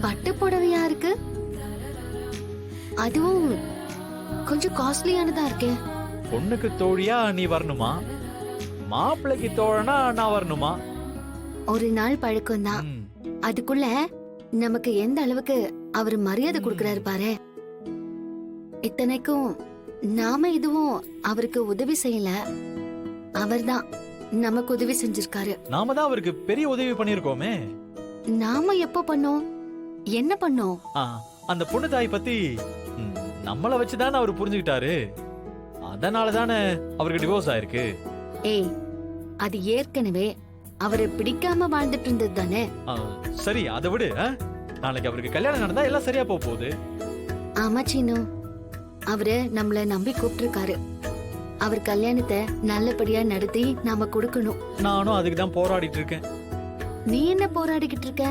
பட்டு புடவையா இருக்கு, அதுவும் கொஞ்சம் காஸ்ட்லியானதா இருக்கே. பொண்ணுக்கு தோழியா நீ வரணுமா, மாப்பிள்ளைக்கு தோழனா நான் வரணுமா? ஒரு நாள் பழக்கம் தான், அதுக்குள்ள நமக்கு எந்த அளவுக்கு அவர் மரியாதை கொடுக்கறாரு பாரு. இத்தனைக்கும் நாம இதுவும் அவருக்கு உதவி செய்யல, அவர்தான் நமக்கு உதவி செஞ்சிருக்காரு. நாம தான் அவருக்கு பெரிய உதவி பண்ணிருக்கோமே. நாம எப்ப பண்ணோம், என்ன பண்ணோம்? அந்த பொண்ணு தாய் பத்தி நம்மள வச்சுதானே அவர் புரிஞ்சுக்கிட்டாரு. அதனாலதானே அவருக்கு டிவோர்ஸ் ஆயிருக்கு. ஏய், அது ஏற்கனவே அவரை பிடிக்காம வாழ்ந்துட்டு இருந்தது தானே. சரி, அதை விடு. நாளைக்கு அவருக்கு கல்யாணம் நடந்தா எல்லாம் சரியா போகுது. ஆமா சீனு, அவரு நம்மள நம்பி கூப்பிட்டிருக்காரு. அவர் கல்யாணத்தை நல்லபடியா நடத்தி நாம கொடுக்கணும். நானும் அதுக்கு தான் போராடிட்டு இருக்கேன். நீ என்ன போராடிக்கிட்டு இருக்க?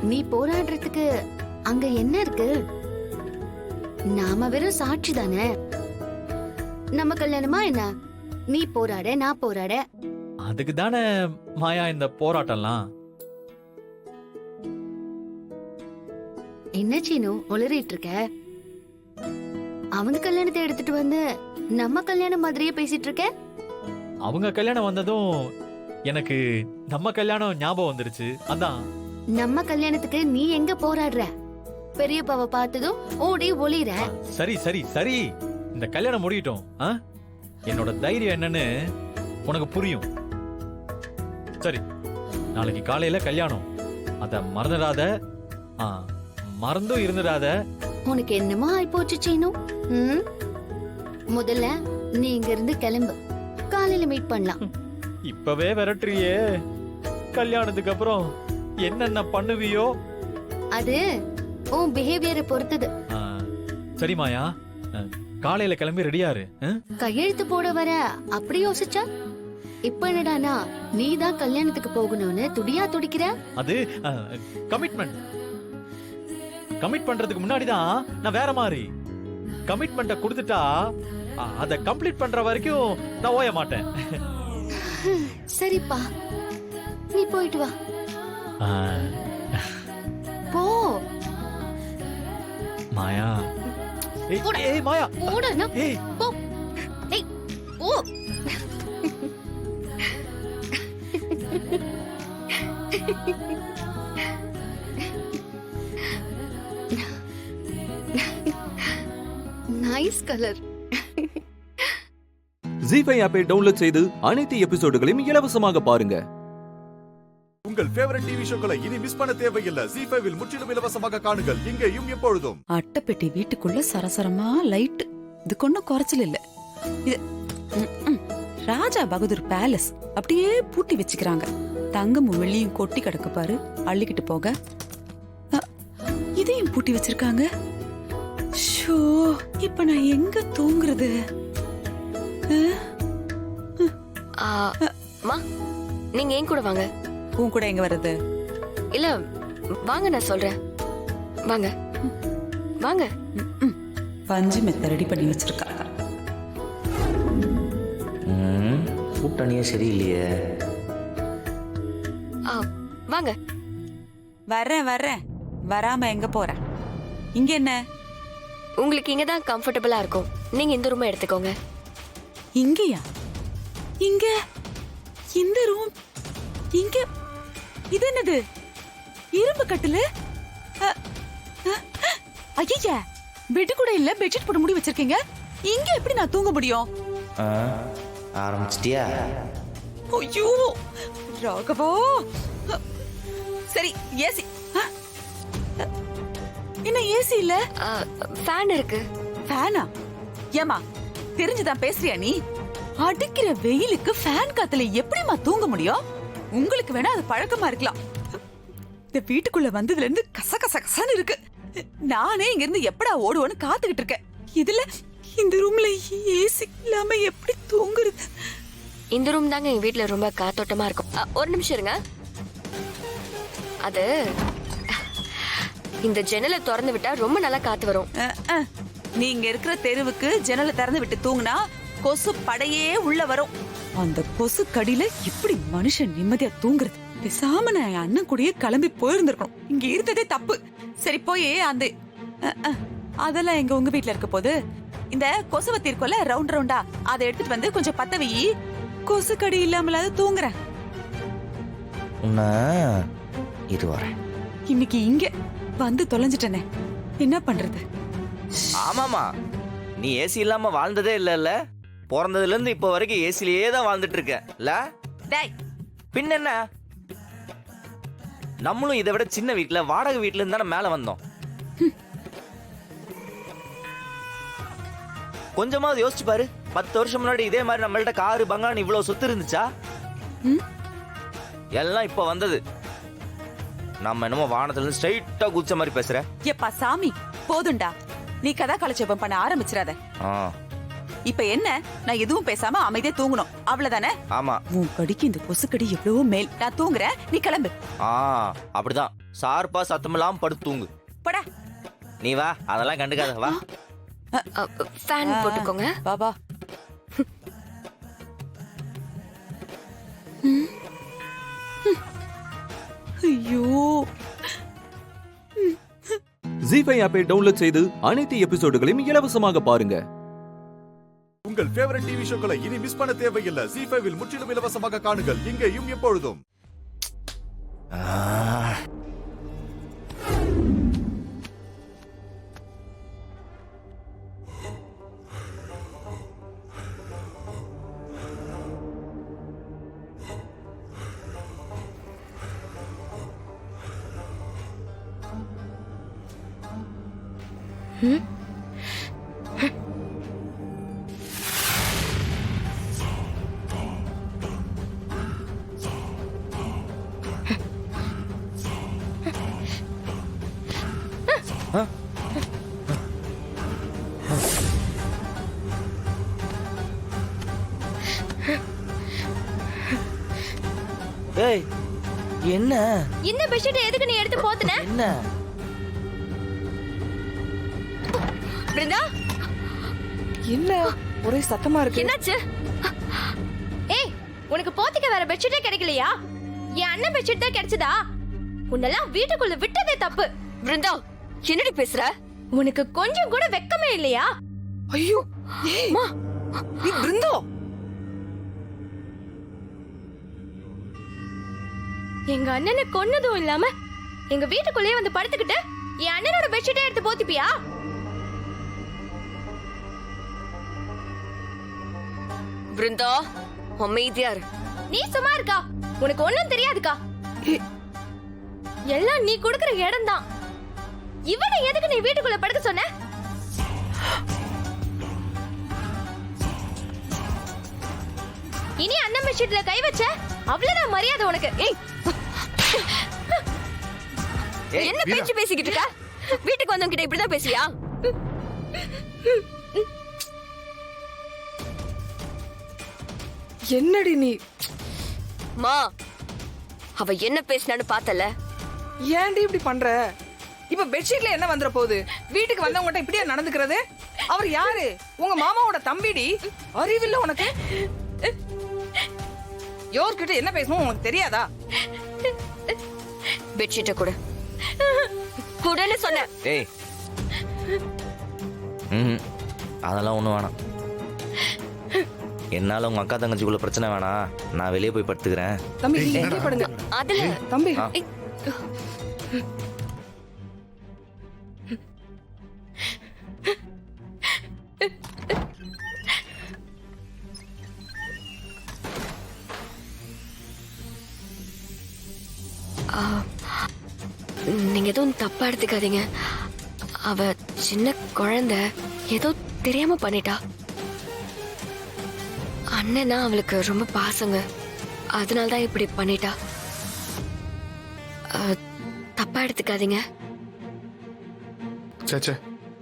நீ போராடுறதுக்கு அங்க என்ன இருக்கு? நாம வெறும் சாட்சி தானே. நம்ம கல்யாணமா என்ன? நீ போராட, நான் போராட, அதுக்கு தானே மாயா இந்த போராட்டம்லாம். என்ன சீனு உளறிட்டு இருக்க? அவங்க கல்யாணத்தை எடுத்துட்டு வந்து நம்ம கல்யாணம் மாதிரியே பேசிட்டு இருக்க. அவங்க கல்யாணம் வந்ததும் எனக்கு நம்ம கல்யாணம் ஞாபகம் வந்துருச்சு. அதான். நம்ம கல்யாணத்துக்கு நீ எங்க போராடுற? பெரியப்பாவை பார்த்ததும் ஓடி ஒளிற. சரி சரி சரி, இந்த கல்யாணம் முடியட்டும். என்னோட தைரியம் என்னன்னு உனக்கு புரியும். சரி, நாளைக்கு காலையில கல்யாணம். அத மறந்துடாத. மறந்தும் இருந்துடாத. உனக்கு என்னமோ ஆயிப்போச்சு சீனு. முதல்ல நீ இங்க இருந்து கிளம்பு, காலையில மீட் பண்ணலாம். இப்பவே விரட்டுறியே, கல்யாணத்துக்கு அப்புறம் என்னென்ன பண்ணுவியோ? அது உன் பிஹேவியரை பொறுத்தது. சரி மாயா, காலையில கிளம்பி ரெடியாரு. கையெழுத்து போட வர அப்படி யோசிச்சா இப்ப என்னடானா நீ தான் கல்யாணத்துக்கு போகணும்னு துடியா துடிக்கிற. அது கமிட்மெண்ட். கமிட் பண்றதுக்கு முன்னாடி தான் நான் வேற மாதிரி. கமிட்மெண்ட்டை கொடுத்துட்டா அதை கம்ப்ளீட் பண்ற வரைக்கும் நான் ஓய மாட்டேன். சரிப்பா, நீ போயிட்டு வா. போ மாயா. ஏய் மாயா, போடா. போ. ஏய் போ. Nice colour. ஜீ5 ஆப்பை டவுன்லோட் செய்து அனைத்து எபிசோடுகளையும் இலவசமாக பாருங்க. உங்கள் ஃபேவரட் டிவி ஷோக்களை இனி மிஸ் பண்ண தேவையில்லை. ஜீ5 இல் முற்றிலும் இலவசமாக காணுங்கள், இங்கேயும் எப்பொழுதும். அட்டைப்பெட்டி வீட்டுக்குள்ள சரசரமா லைட். இதுக்கு ஒன்னும் குறைச்சல் இல்ல. இது ராஜா பகதூர் பேலஸ் அப்படியே பூட்டி வச்சுக்கிறாங்க. தங்கமும் வெள்ளியும் கொட்டி கிடக்கு பாரு, அள்ளிக்கிட்டு போக. இதையும் பூட்டி வச்சிருக்காங்க. ஷோ, இப்ப நான் எங்க தூங்குறது? நீங்க ஏன் கூட வாங்க. உன் கூட எங்க வர்றது? இல்ல வாங்க, நான் சொல்றேன். வாங்க வாங்க. பஞ்சு மெத்த ரெடி பண்ணி வச்சிருக்காங்க. கூட்டணியே சரியில்லையே. வாங்க. வர்றேன். வராம எங்க போறேன்? இங்க என்ன? உங்களுக்கு இங்கதான் கம்ஃபர்டபுளா இருக்கும். நீங்க இந்த ரூமை எடுத்துக்கோங்க. இங்கயா? இங்க இந்த ரூம் இங்க? இது என்னது? இரும்பு கட்டிலு? ஐயா, பெட் கூட இல்ல, பெட்ஷீட் போட்டு மூடி வச்சிருக்கீங்க. இங்க எப்படி நான் தூங்க முடியும்? ஆரம்பிச்சிட்டியா? ஐயோ ராகவா. சரி, ஏசி. என்ன ஏசி இல்ல? ஃபேன் இருக்கு. ஃபேனா? ஏமா தெரிஞ்சுதான் பேசுறியா நீ? அடிக்கிற வெயிலுக்கு ஃபேன் காத்துல எப்படிமா தூங்க முடியும்? உங்களுக்கு வேணா அது பழக்கமா இருக்கலாம். இந்த வீட்டுக்குள்ள வந்ததுல இருந்து கச கச கசன்னு இருக்கு. நானே இங்க இருந்து எப்படா ஓடுவோன்னு காத்துக்கிட்டு இருக்கேன். இதுல இந்த ரூம்ல ஏசி இல்லாம எப்படி தூங்குறது? இந்த ரூம் தாங்க எங்க வீட்டுல ரொம்ப காத்தோட்டமா இருக்கும். ஒரு நிமிஷம் இருங்க. அது இந்த ஜன்னலை திறந்து விட்டா ரொம்ப நல்லா காத்து வரும். நீங்க இருக்கிற தெருவுக்கு ஜன்னலை திறந்து விட்டு தூங்குனா கொசு படையே உள்ள வரும். அந்த கொசு கடியில எப்படி மனுஷன் நிம்மதியா தூங்குறது? பேசாம நான் என் அண்ணன் கூடயே கிளம்பி போயிருந்திருக்கணும். இங்க இருந்ததே தப்பு. சரி, போய் அந்த அதெல்லாம் எங்க உங்க வீட்டுல இருக்க போது இந்த கொசுவத்தி இருக்கும்ல, ரவுண்ட் ரவுண்டா, அதை எடுத்துட்டு வந்து கொஞ்சம் பத்த வை. கொசு கடி இல்லாமலாவது தூங்குறேன். இது வரேன். இன்னைக்கு இங்க வந்து தொலைஞ்சிட்டனே, என்ன பண்றது? ஆமாமா, நீ ஏசி இல்லாம வாழ்ந்ததே இல்ல. பிறந்ததுல இருந்து இப்ப வரைக்கும் ஏசிலேயே தான் வாழ்ந்துட்டு இருக்க. பின்ன என்ன, நம்மளும் இதை விட சின்ன வீட்டுல வாடகை வீட்டுல இருந்து தானே மேல வந்தோம். கொஞ்சமாவது யோசிச்சு பாரு. 10 வருஷம் முன்னாடி இதே மாதிரி நம்மள்ட்ட காரு பங்களான்னு இவ்வளவு சொத்து இருந்துச்சா? எல்லாம் இப்ப வந்தது. நம்ம என்னமோ வானத்துல இருந்து ஸ்ட்ரைட்டா குதிச்ச மாதிரி பேசுற. எப்பா சாமி, போதுண்டா. நீ கதா கலட்சேபம் பண்ண ஆரம்பிச்சிடாத. இப்ப என்ன, நான் எதுவும் பேசாம அமைதியா தூங்கணும், அவ்வளவுதானே? ஆமா. உன் கடிக்கு இந்த கொசுக்கடி எவ்வளவோ மேல். நான் தூங்குறேன், நீ கிளம்பு. அப்படிதான் சார்பா சத்தமில்லாம படுத்து தூங்கு. படா. நீ வா, அதெல்லாம் கண்டுக்காத. வா. ஃபேன் போட்டுக்கோங்க. வா வா. ஐயோ, ஜி5 ஆப்பை டவுன்லோட் செய்து அனைத்து எபிசோடுகளையும் இலவசமாக பாருங்க. உங்கள் ஃபேவரட் டிவி ஷோக்களை இனி மிஸ் பண்ண தேவையில்லை. ஜி5 முற்றிலும் இலவசமாக காணுங்கள் இங்கேயும் எப்பொழுதும். ஏய், என்ன இந்த பெட்ஷீட் எதுக்கு நீ எடுத்து போத்துன? என்ன பிருந்தா, என்ன ஒரே சத்தமா இருக்கு? என்னாச்சு? ஏய், உனக்கு போத்திக்க வேற பெட்ஷீட்டே கிடைக்கலையா? என் அண்ணன் பெட்ஷீட் தான் கிடைச்சதா? உன்னெல்லாம் வீட்டுக்குள்ள விட்டதே தப்பு. பிருந்தா, என்னடி பேசுற? உனக்கு கொஞ்சம் கூட வெக்கமே இல்லையா? ஐயோ, அம்மா, நீ பிருந்தா, எங்க அண்ணனை கொன்னதும் இல்லாம எங்க வீட்டுக்குள்ளேயே வந்து படுத்துக்கிட்டு என் அண்ணனோட பெட்ஷீட்டே எடுத்து போத்திப்பியா? பிருந்தா, அமைதியா இரு. நீ சும்மா இருக்கா? உனக்கு ஒண்ணும் தெரியாதுக்கா. எல்லாம் நீ கொடுக்கிற இடம் தான். இவனை எதுக்கு நீ வீட்டுக்குள்ள படுக்க சொன்ன? இனி அண்ணன் பெட்ஷீட்ல கை வச்ச அவ்வளவுதான் மரியாதை உனக்கு. என்ன பேச்சு பேசிக்கிட்டு இருக்க? வீட்டுக்கு வந்தவங்க கிட்ட இப்படிதான் பேசியா? என்னடி நீ? மா, அவ என்ன பேசினான்னு பார்த்தல? ஏன்டி இப்படி பண்ற? இப்ப பெட்ஷீட்ல என்ன வந்துற போகுது? வீட்டுக்கு வந்தவங்ககிட்ட இப்படியே நடந்துக்கிறது? அவர் யாரு? உங்க மாமாவோட தம்பிடி. அறிவில்ல உனக்கு? யோர்கிட்ட என்ன பேசணும் உனக்கு தெரியாதா? பெட்ஷீட்டை கொடு. குடுன்னு சொன்ன. ஏய், அதெல்லாம் ஒண்ணும் வேணாம். என்னால உங்க அக்கா தங்கச்சிக்குள்ள பிரச்சனை வேணாம். நான் வெளியே போய் படுத்துக்கிறேன். தம்பி, இங்கே படுங்க. அதுல தம்பி, நீங்க எதுவும் தப்பா எடுத்துக்காதீங்க. அவ சின்ன குழந்தை, ஏதோ தெரியாம பண்ணிட்டா. அண்ணனா அவளுக்கு ரொம்ப பாசங்க, அதனாலதான் இப்படி பண்ணிட்டா. தப்பா எடுத்துக்காதீங்க. சேச்சே,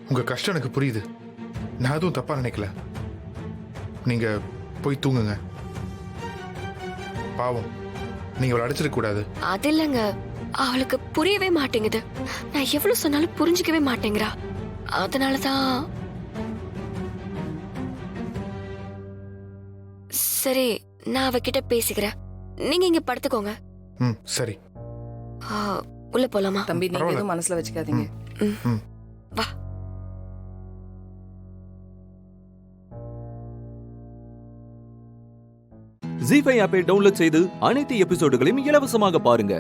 உங்க கஷ்டம் எனக்கு புரியுது. நான் எதுவும் தப்பா நினைக்கல. நீங்க போய் தூங்குங்க. பாவம், நீங்க அவளை அடிச்சிருக்க கூடாது. அது இல்லைங்க, அவளுக்கு புரியவே மாட்டேங்குது. நான் எவ்வளவு சொன்னாலும் புரிஞ்சுக்கவே மாட்டேங்கிறா. அதனாலதான். சரி, நான் அவகிட்ட பேசிக்கிறேன். நீங்க இங்க படுத்துக்கோங்க. சரி. உள்ள போலாமா? தம்பி, நீங்க எதுவும் மனசுல வச்சுக்காதீங்க. வா. ஜி5 ஆப்பை டவுன்லோட் செய்து அனைத்து எபிசோடுகளையும் இலவசமாக பாருங்க.